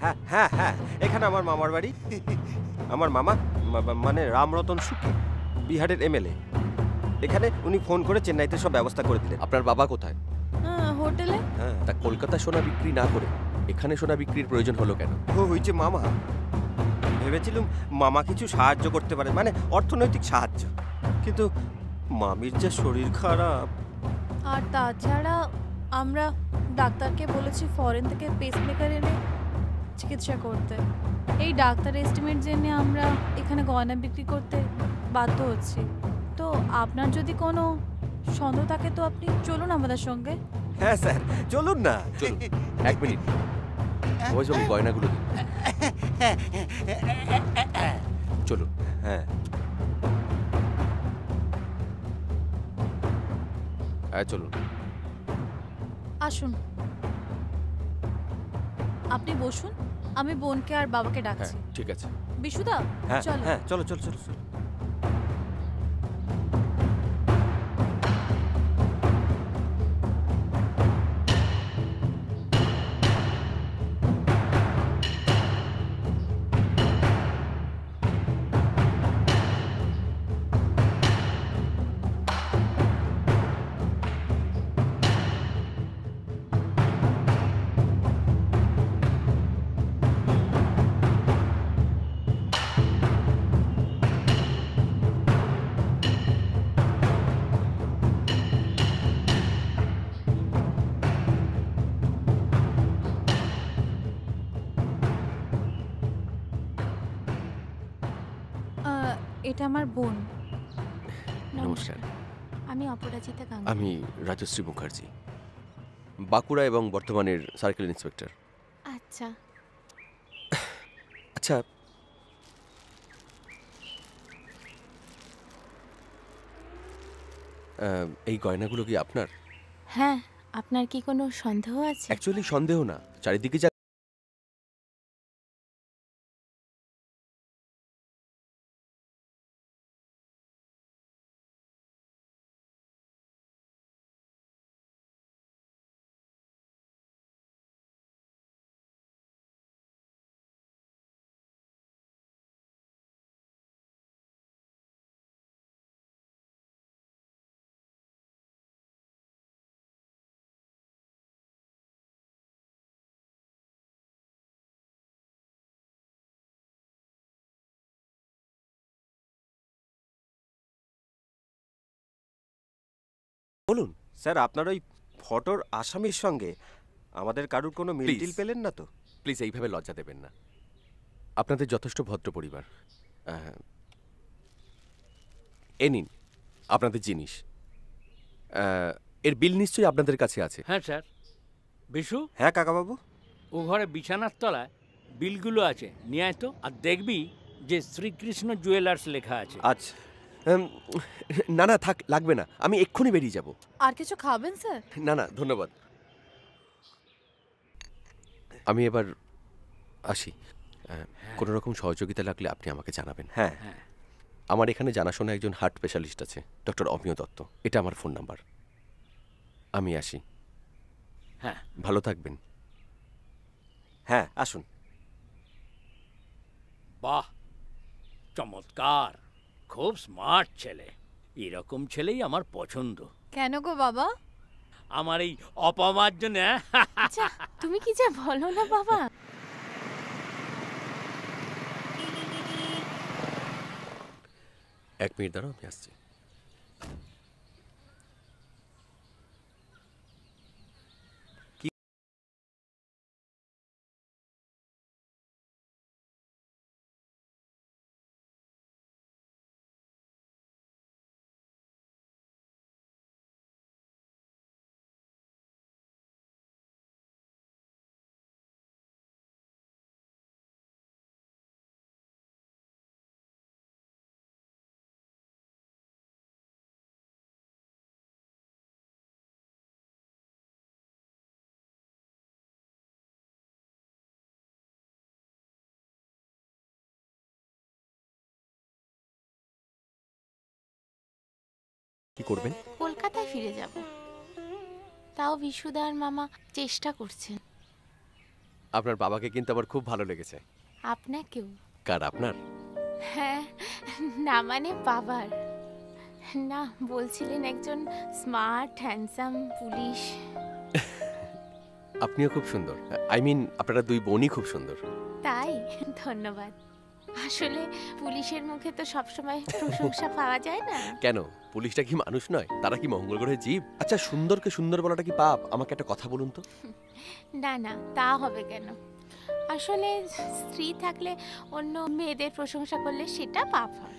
হ্যাঁ হ্যাঁ হ্যাঁ, এখানে আমার মামার বাড়ি। আমার মামা মানে রামরতন সুখী, বিহারের এমএলএ। এখানে উনি ফোন করে চেন্নাইতে সব ব্যবস্থা করে দিলেন। আপনার বাবা কোথায়? হোটেলে। তা কলকাতা সোনা বিক্রি না করে এখানে সোনা বিক্রির প্রয়োজন হলো কেন? ওই যে মামা, ভেবেছিলাম মামা কিছু সাহায্য করতে পারে, মানে অর্থনৈতিক সাহায্য, কিন্তু মামির যে শরীর খারাপ। আর তাছাড়া আমরা ডাক্তারকে বলেছি ফরেন থেকে পেসমেকার এনে চিকিৎসা করতে। এই ডাক্তার এস্টিমেট জেনে আমরা এখানে গয়না বিক্রি করতে বাধ্য হচ্ছি। তো আপনার যদি কোনো সন্দেহ থাকে তো আপনি চলুন আমাদের সঙ্গে। হ্যাঁ স্যার, চলুন না। চলুন। 1 মিনিট, ওই সব গয়নাগুলো দিন। চলুন। হ্যাঁ হ্যাঁ, চলুন। আসুন, আপনি বসুন, আমি বোনকে আর বাবাকে ডাকছি। ঠিক আছে। বিশুদা, হ্যাঁ চলো। হ্যাঁ, চলো চলো চলো চলো। এটা আমার বোন। নমস্কার। আমি অপরাজিতা গাঙ্গুলি। আমি রাজশ্রী মুখার্জি, বাঁকুড়া এবং বর্তমানের সার্কেল ইন্সপেক্টর। আচ্ছা আচ্ছা, এই গয়নাগুলো কি আপনার? হ্যাঁ, আপনার কি কোনো সন্দেহ আছে? অ্যাকচুয়ালি সন্দেহ না, চারিদিকে যা বলুন স্যার, আপনার ওই ফটোর আসামির সঙ্গে আমাদের কারুর কোনো মিল পেলেন না তো? প্লিজ এইভাবে লজ্জা দেবেন না। আপনাদের যথেষ্ট ভদ্র পরিবার। এ নিন আপনাদের জিনিস। এর বিল নিশ্চয়ই আপনাদের কাছে আছে। হ্যাঁ স্যার। বিশু, হ্যাঁ কাকাবাবু, ও ঘরে বিছানার তলায় বিলগুলো আছে, নিয়ে আয় তো। আর দেখবি যে শ্রীকৃষ্ণ জুয়েলার্স লেখা আছে। আচ্ছা, না না থাক, লাগবে না, আমি এক্ষুনি বেরিয়ে যাব। আর কিছু খাবেন স্যার? না না ধন্যবাদ, আমি এবার আসি। কোনো রকম সহযোগিতা লাগলে আপনি আমাকে জানাবেন। হ্যাঁ, আমার এখানে জানাশোনা একজন হার্ট স্পেশালিস্ট আছে, ডক্টর অমিয় দত্ত। এটা আমার ফোন নাম্বার। আমি আসি। হ্যাঁ, ভালো থাকবেন। হ্যাঁ আসুন। বাহ, চমৎকার, খুব স্মার্ট ছেলে। এরকম ছেলেই আমার পছন্দ। কেন গো বাবা? আমার এই অপমার জন্য। আচ্ছা, তুমি কি যা বলো না বাবা। এক মিনিট দাঁড়াও, আমি আসছি। কি করবেন? কলকাতায় ফিরে যাব। তাও বিশুদার মামা চেষ্টা করছেন। আপনার বাবাকে কিন্তু আমার খুব ভালো লেগেছে। আপনাকেও? কার, আপনার? হ্যাঁ, না মানে বাবার। না, বলছিলেন একজন স্মার্ট হ্যান্ডসাম পুলিশ। আপনিও খুব সুন্দর, আই মিন আপনারা দুই বোনই খুব সুন্দর। তাই? ধন্যবাদ। আসলে পুলিশের মুখে তো সবসময় প্রশংসা পাওয়া যায় না। কেন, পুলিশটা কি মানুষ নয়? তারা কি মঙ্গল গ্রহের জীব? আচ্ছা, সুন্দরকে সুন্দর বলাটা কি পাপ? আমাকে একটা কথা বলুন তো। না না, তা হবে কেন? আসলে স্ত্রী থাকলে অন্য মেয়েদের প্রশংসা করলে সেটা পাপ হয়।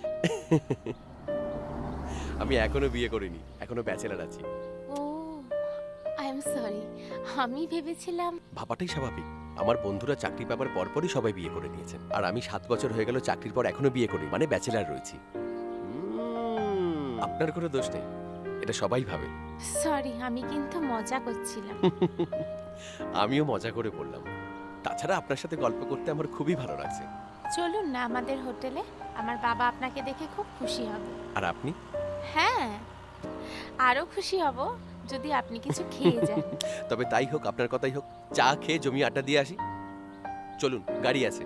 আমি এখনো বিয়ে করিনি, এখনো ব্যাচেলার আছি। ও, আই এম সরি, আমি ভেবেছিলাম। ভাবাটাই স্বাভাবিক। আমার বন্ধুরা চাকরি পাবার পরপরই সবাই বিয়ে করে নিয়েছেন, আর আমি 7 বছর হয়ে গেল চাকরির পর এখনো বিয়ে করি, মানে ব্যাচেলার রয়েছি। আপনার কোনো দোষ নেই, এটা সবাই ভাবে। সরি, আমি কিন্তু মজা করছিলাম। আমিও মজা করে বললাম। তাছাড়া আপনার সাথে গল্প করতে আমার খুবই ভালো লাগছে। চলুন না আমাদের হোটেলে, আমার বাবা আপনাকে দেখে খুব খুশি হবে। আর আপনি? হ্যাঁ, আরো খুশি হব যদি আপনি কিছু খেয়ে যান। তবে তাই হোক, আপনার কথাই হোক। চা খেয়ে জমি আড্ডা দিয়ে আসি। চলুন, গাড়ি আছে।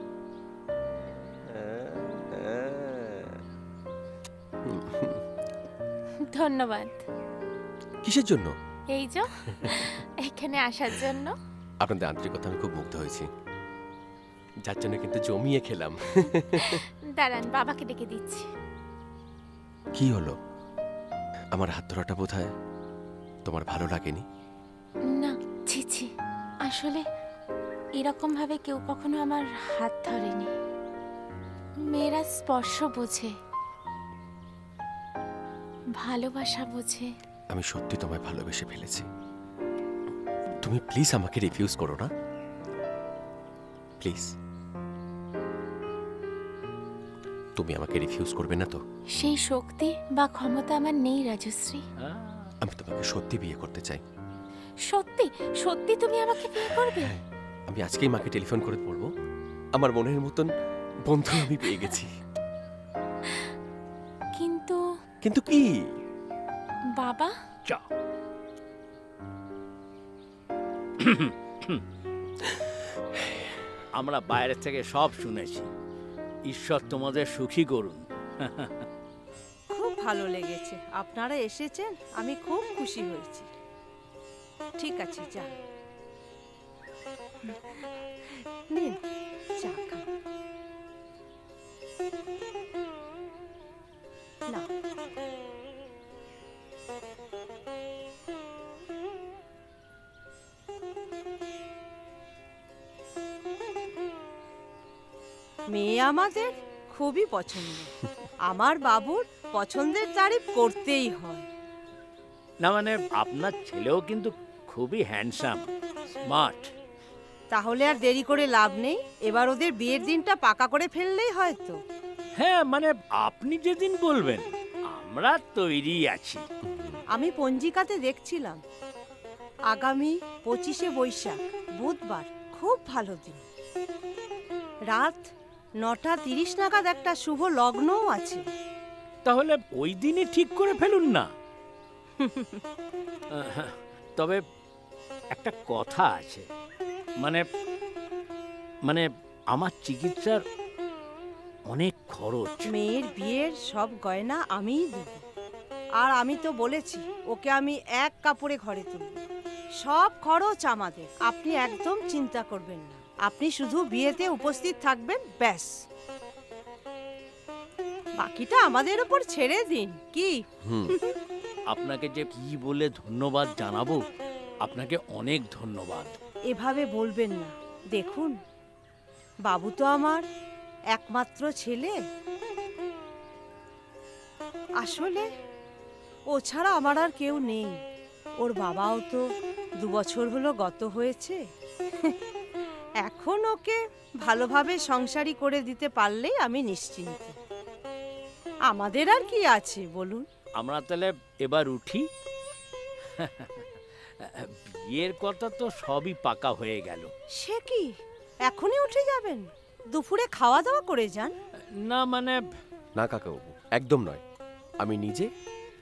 ধন্যবাদ। কিসের জন্য? এই যে এখানে আসার জন্য। আপনাদের আন্তরিকতা আমি খুব মুগ্ধ হয়েছি, যার জন্য কিন্তু জমিয়ে খেলাম। দাঁড়ান, বাবাকে ডেকে দিচ্ছি। কি হলো? আমার হাত ধরাটা বোধহয় তোমার ভালো লাগেনি? না, ছি ছি, আসলে এরকম ভাবে কেউ কখনো আমার হাত ধরেনি। মেয়েরা স্পর্শ বোঝে, ভালোবাসা বোঝে। আমি সত্যি তোমায় ভালোবেসে ফেলেছি। তুমি প্লিজ আমাকে রিফিউজ করো না, প্লিজ। তুমি আমাকে রিফিউজ করবে না তো? সেই শক্তি বা ক্ষমতা আমার নেই রাজশ্রী। আমি তোমাকে সত্যি বিয়ে করতে চাই। সত্যি সত্যি তুমি আমাকে বিয়ে করবে? আমি আজকেই মাকে টেলিফোন করে বলবো আমার মনের মতন বন্ধু আমি পেয়ে গেছি। কিন্তু কিন্তু কি? বাবা, আমরা বাইরে থেকে সব শুনেছি। ঈশ্বর তোমাদের সুখী করুন। খুব ভালো লেগেছে, আপনারা এসেছেন, আমি খুব খুশি হয়েছি। ঠিক আছে, যা নিন চা খান। না, মেয়ে আমাদের খুবই পছন্দ। আমার বাবুর পছন্দের তারিফ করতেই হয়। না মানে আপনার ছেলেও কিন্তু খুবই হ্যান্ডসাম, স্মার্ট। তাহলে আর দেরি করে লাভ নেই, এবার ওদের বিয়ের দিনটা পাকা করে ফেললেই হয়তো। হ্যাঁ মানে আপনি যেদিন বলবেন আমরা তৈরি আছি। আমি পঞ্জিকাতে দেখছিলাম আগামী 25শে বৈশাখ বুধবার, খুব ভালো দিন। রাত 9:30 নাগাদ একটা শুভ লগ্নও আছে। তাহলে ওই দিনই ঠিক করে ফেলুন না। তবে একটা কথা আছে, মানে মানে আমার চিকিৎসার অনেক খরচ। মেয়ের বিয়ের সব গয়না আমিই দেব, আর আমি তো বলেছি ওকে আমি এক কাপড়ে ঘরে তুলব। সব খরচ আমাদের, আপনি একদম চিন্তা করবেন না। আপনি শুধু বিয়েতে উপস্থিত থাকবেন, ব্যাস। বাকিটা আমাদের উপর ছেড়ে দিন। কি আপনাকে যে কি বলে ধন্যবাদ জানাবো, আপনাকে অনেক ধন্যবাদ। এভাবে বলবেন না, দেখুন বাবু তো আমার একমাত্র ছেলে। আসলে ও ছাড়া আমার আর কেউ নেই। ওর বাবাও তো 2 বছর হলো গত হয়েছে। এখন ওকে ভালোভাবে সংসারী করে দিতে পারলেই আমি নিশ্চিন্ত। আমাদের আর কি আছে বলুন। আমরা তাহলে এবার উঠি। বিয়ের কথা তো সবই পাকা হয়ে গেল। সে কি এখনই উঠে যাবেন? দুপুরে খাওয়া দাওয়া করে যান। না মানে না কাকাবাবু, একদম নয়। আমি নিজে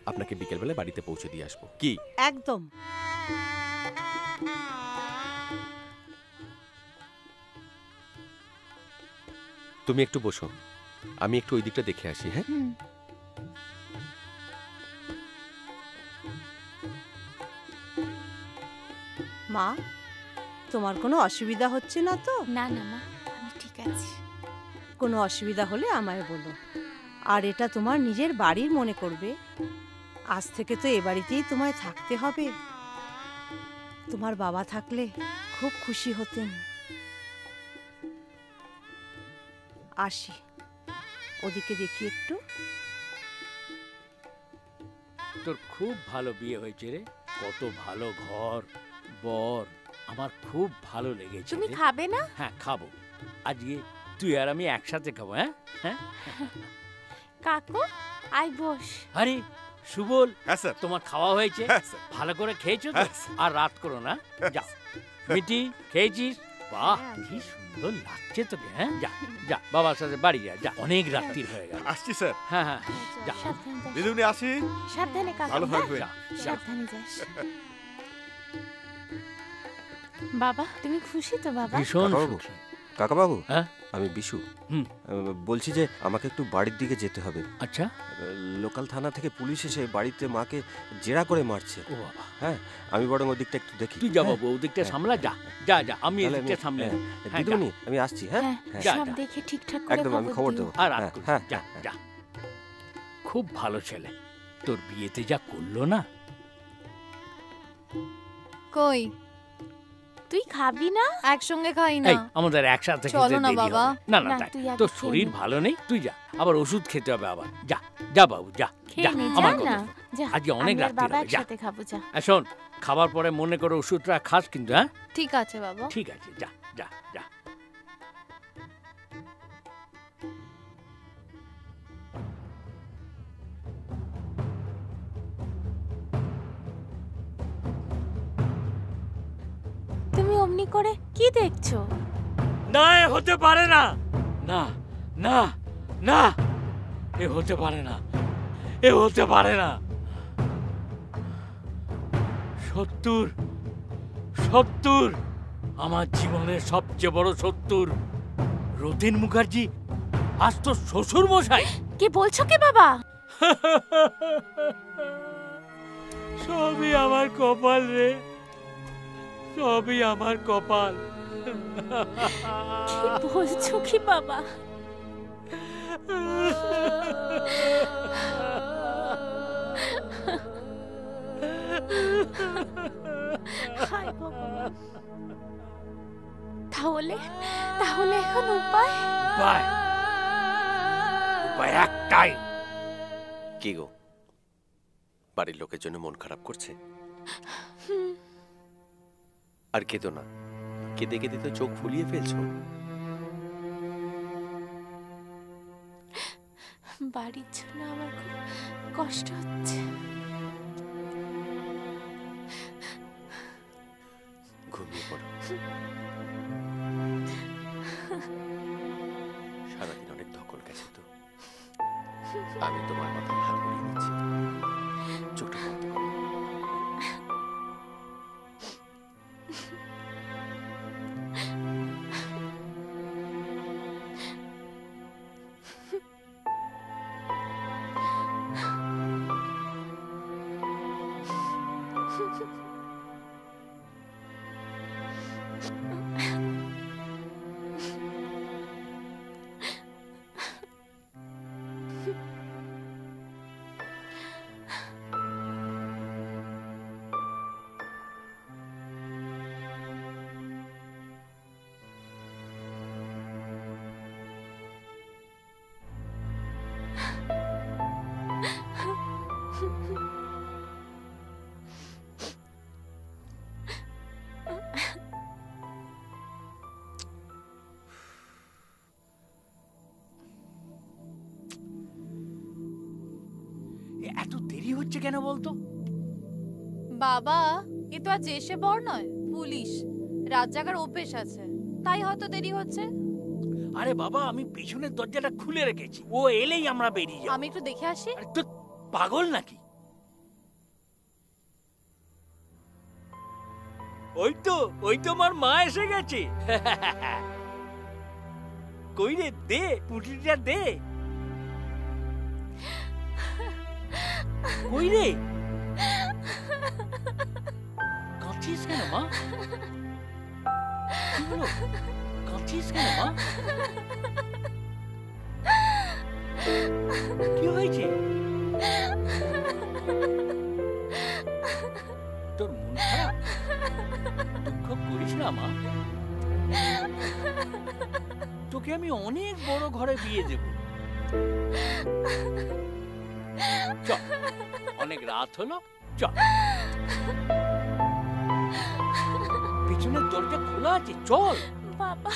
আপনাকে বিকেলবেলা বাড়িতে পৌঁছে দিয়ে আসবো। কি একদম। তুমি একটু বসো, আমি একটু ওই দিকটা দেখে আসি। হ্যাঁ মা, তোমার কোনো অসুবিধা হচ্ছে না তো? না না মা, আমি ঠিক আছি। কোনো অসুবিধা হলে আমায় বলো। আর এটা তোমার নিজের বাড়ির মনে করবে। আজ থেকে তো এ বাড়িতেই তোমায় থাকতে হবে। তোমার বাবা থাকলে খুব খুশি হতেন। আসি, ওদিকে দেখি একটু। তোর খুব ভালো বিয়ে হয়েছে রে, কত ভালো ঘর, বর, আমার খুব ভালো লেগেছে। তুমি খাবে না? হ্যাঁ খাবো, আজকে তুই আর আমি একসাথে খাবো। হ্যাঁ হ্যাঁ কাকু আই বস। আরে সুবল, হ্যাঁ স্যার, তোমার খাওয়া হয়েছে? হ্যাঁ স্যার। ভালো করে খেয়েছো তো? হ্যাঁ স্যার। আর রাত করো না, যা। মিটি খেয়েছিস? বাহ কি সুন্দর লাগছে তোকে। হ্যাঁ যা যা, বাবার সাথে বাড়ি যা, যা, অনেক রাত্রির হয়ে গেল। আসছি স্যার। হ্যাঁ হ্যাঁ যা। দিদিমণি আসি। সাবধানে কাকু। ভালো থাকবে। সাবধানে যাস। বাবা তুমি খুশি তো বাবা? ভীষণ কাকাবাবু, সুখী। কাকাবাবু, হ্যাঁ আমি বিশু। হুম। বলছি যে আমাকে একটু বাড়ির দিকে যেতে হবে। আচ্ছা। লোকাল থানা থেকে পুলিশ এসে বাড়িতে মাকে জেরা করে মারছে। ও বাবা। হ্যাঁ, আমি বরং ওদিকটা একটু দেখি। তুই যা বাবু, ওদিকটা সামলা। যা যা যা, আমি তাহলে এদিকটা সামলে নেব। হ্যাঁ, দিদিমণি, আমি আসছি। হ্যাঁ হ্যাঁ, যা, সব যা। দেখে ঠিকঠাক করে একদম, আমি খবর দেবো। আর রাত হ্যাঁ, করিস না। হ্যাঁ, যা যা। খুব ভালো ছেলে, তোর বিয়েতে যা করলো না। কই তুই খাবি না? একসঙ্গে খাই না। এই আমাদের একসাথে খেতে চলো না দেরি বাবা। হবে। না না, না, তাই তুই আগে তোর খেয়ে শরীর নে। ভালো নেই, তুই যা, আবার ওষুধ খেতে হবে আবার। যা যা বাবু, যা খেয়ে যা, নে, আমার যা কথা না, শোন। যা। আজকে অনেক আমি আর রাত্রি বাবা হবে, যা। একসাথে খাবো, যা। শোন, খাবার পরে মনে করে ওষুধটা খাস কিন্তু। হ্যাঁ ঠিক আছে বাবা। ঠিক আছে, যা যা যা। তুমি অমনি করে কি দেখছো? না, এ হতে পারে না। না না না, এ হতে পারে না, এ হতে পারে না। 70 আমার জীবনের সবচেয়ে বড় 70। রতিন মুখার্জি আজ তো শ্বশুর মশাই। কি বলছো কি বাবা? সবই আমার কপাল রে, সবই আমার কপাল। কি বলছো কি বাবা? হায় ভগবান। তাহলে তাহলে এখন উপায়? উপায় একটাই, কি গো, বাড়ির লোকের জন্য মন খারাপ করছে? আর কেঁদো না, কেঁদে কেঁদে তো চোখ ফুলিয়ে ফেলছো। বাড়ির জন্য আমার খুব কষ্ট হচ্ছে। ঘুমিয়ে পড়ো, সারাদিন অনেক ধকল গেছে তো। আমি তোমার মাথায় হাত বুলিয়ে দিচ্ছি, চোখটা বন্ধ করো। এত দেরি হচ্ছে কেন বলতো? বাবা, এ তো আজ এসে বর নয়, পুলিশ। রাত জাগার অভ্যেস আছে, তাই হয়তো দেরি হচ্ছে। আরে বাবা, আমি পেছনের দরজাটা খুলে রেখেছি, ও এলেই আমরা বেরিয়ে যাবো। আমি একটু দেখে আসি। তো পাগল নাকি? ওই তো আমার মা এসে গেছে। কই রে, দে পুটিটা দে। কই রে, কাঁদছিস কেন মা? কি হলো, কাঁদছিস কেন মা? কি হয়েছে? তোর মন খারাপ? দুঃখ করিস না মা, তোকে আমি অনেক বড় ঘরে বিয়ে দেব। চল, অনেক রাত হলো, চল। পিছনের দরজা খোলা আছে, চল। বাবা,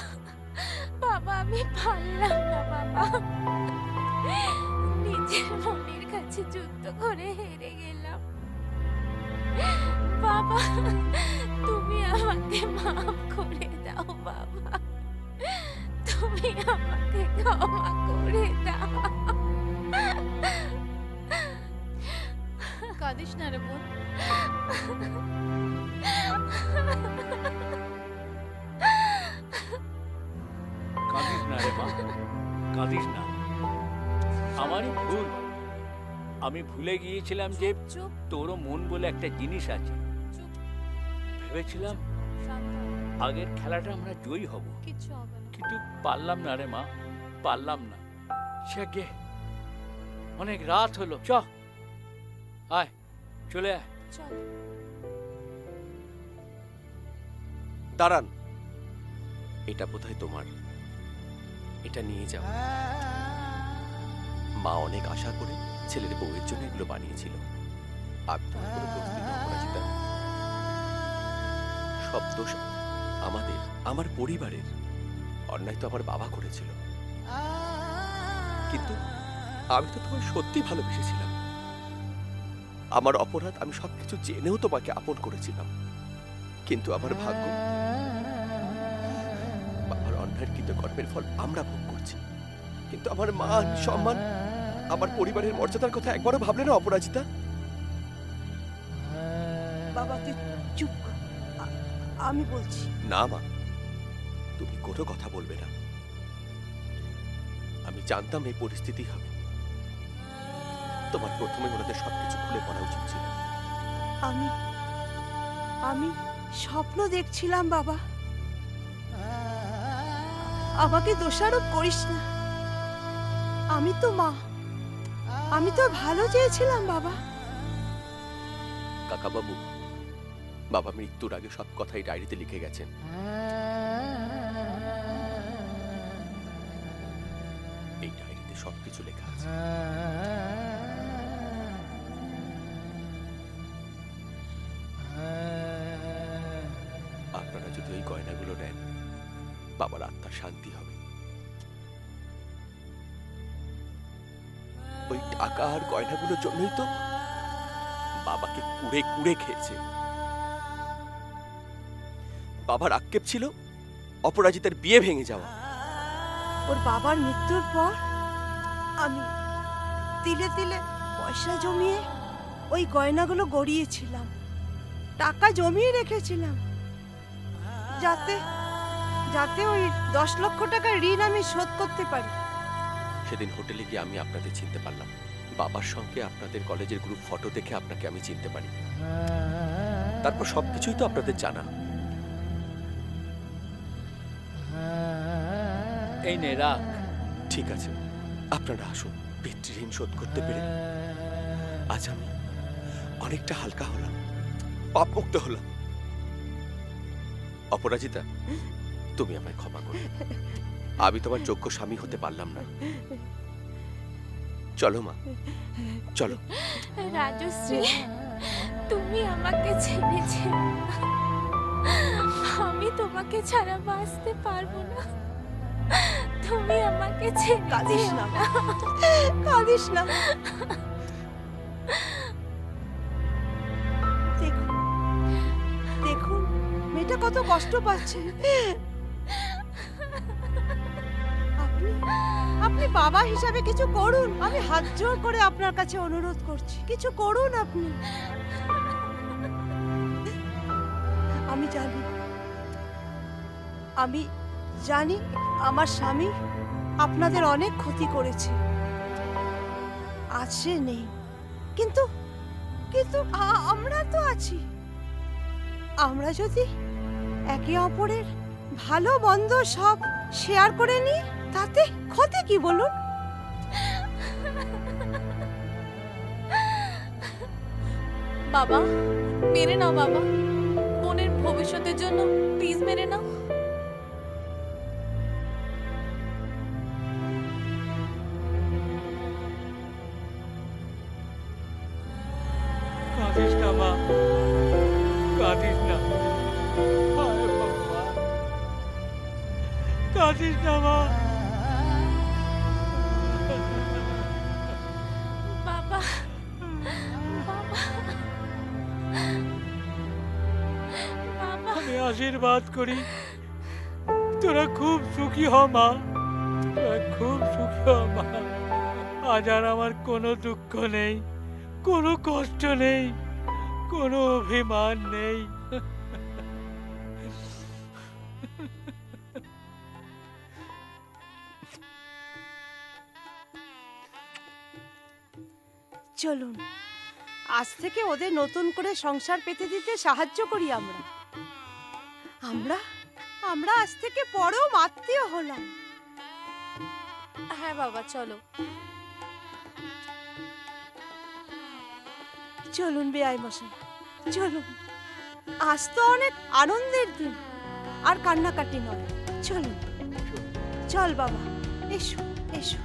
বাবা আমি পারলাম না বাবা, নিজের মনের কাছে যুদ্ধ করে হেরে গেলাম। বাবা, তুমি আমাকে মাফ করে দাও বাবা, তুমি আমাকে ক্ষমা করে দাও। কাঁদিস না রে বোন। কাঁদিস না রে মা, কাঁদিস না। আমারই ভুল, আমি ভুলে গিয়েছিলাম যে তোরও মন বলে একটা জিনিস আছে। ভেবেছিলাম আগের খেলাটা আমরা জয়ী হব, কিন্তু পারলাম না রে মা, পারলাম না। সে অনেক রাত হলো, চ আয়, চলে আয়। দাঁড়ান, এটা বোধহয় তোমার, এটা নিয়ে যাও। মা অনেক আশা করে ছেলের বউয়ের জন্য এগুলো বানিয়েছিল। আমি তোমার কোনো দোষ দিই না অপরাজিতা, সব দোষ আমাদের, আমার পরিবারের। অন্যায় তো আমার বাবা করেছিল, কিন্তু আমি তো তোমায় সত্যি ভালোবেসেছিলাম। আমার অপরাধ, আমি সবকিছু জেনেও তোমাকে আপন করেছিলাম, কিন্তু আমার ভাগ্য, বাবার অন্যায়ের কিন্তু কর্মের ফল আমরা ভোগ করছি। কিন্তু আমার মান সম্মান, আমার পরিবারের মর্যাদার কথা একবারও ভাবলে না অপরাজিতা? বাবা তুই চুপ কর, আমি বলছি। না মা, তুমি কোনো কথা বলবে না। আমি জানতাম এই পরিস্থিতি হবে, তোমার প্রথমে ওনাদের সবকিছু খুলে পড়া উচিত ছিল। আমি স্বপ্ন দেখছিলাম বাবা, আমাকে দোষারোপ করিস না। আমি তো মা, আমি তো ভালো চেয়েছিলাম বাবা। কাকা বাবু, বাবা মৃত্যুর আগে সব কথাই ডায়েরিতে লিখে গেছেন। এই ডায়েরিতে সবকিছু লেখা আছে। ওই গয়নাগুলো নেন, বাবার আত্মার শান্তি হবে। ওই টাকা আর গয়নাগুলোর জন্যই তো বাবাকে কুড়ে কুড়ে খেয়েছে। বাবার আক্ষেপ ছিল অপরাজিতার বিয়ে ভেঙে যাওয়া। ওর বাবার মৃত্যুর পর আমি তিলে তিলে পয়সা জমিয়ে ওই গয়নাগুলো গড়িয়েছিলাম, টাকা জমিয়ে রেখেছিলাম, যাতে যাতে ওই 10 লক্ষ টাকার ঋণ আমি শোধ করতে পারি। সেদিন হোটেলে গিয়ে আমি আপনাদের চিনতে পারলাম। বাবার সঙ্গে আপনাদের কলেজের গ্রুপ ফটো দেখে আপনাকে আমি চিনতে পারি। তারপর সবকিছুই তো আপনাদের জানা। এই নে রাখ। ঠিক আছে, আপনারা আসুন। পিতৃঋণ শোধ করতে পেরে আজ আমি অনেকটা হালকা হলাম, পাপমুক্ত হলাম। অপরাজিতা, তুমি আমায় ক্ষমা করো। আমি তোমার যোগ্য স্বামী হতে পারলাম না। চলো মা, চলো। রাজশ্রী, তুমি আমাকে ছেড়েছে, আমি তোমাকে ছাড়া বাঁচতে পারবো না। তুমি আমাকে ছেড়ে কাঁদিস না, কাঁদিস না। দেখুন দেখুন মেয়েটা কত কষ্ট পাচ্ছে। আপনি বাবা হিসাবে কিছু করুন, আমি হাত জোড় করে আপনার কাছে অনুরোধ করছি, কিছু করুন আপনি। আমি জানি আমার স্বামী আপনাদের অনেক ক্ষতি করেছে, আজ সে নেই, কিন্তু কিন্তু আমরা তো আছি। আমরা যদি একে অপরের ভালো মন্দ সব শেয়ার করে নিই, তাতে ক্ষতি কি বলুন? বাবা মেনে নাও, বাবা বোনের ভবিষ্যতের জন্য প্লিজ মেনে নাও। কাঁদিস না মা, কাঁদিস না, হায় ভগবান, কাঁদিস না মা। বাবা, আমি আশীর্বাদ করি তোরা খুব সুখী হ মা, তোরা খুব সুখী হ মা। আজ আর আমার কোনো দুঃখ নেই, কোনো কষ্ট নেই, কোনো অভিমান নেই। চলুন আজ থেকে ওদের নতুন করে সংসার পেতে দিতে সাহায্য করি। আমরা আজ থেকে পরম আত্মীয় হলাম। হ্যাঁ বাবা চলো। চলুন বেয়াই মশাই, চলুন। আজ তো অনেক আনন্দের দিন, আর কান্নাকাটি নয়। চলুন, চল বাবা, এসো এসো।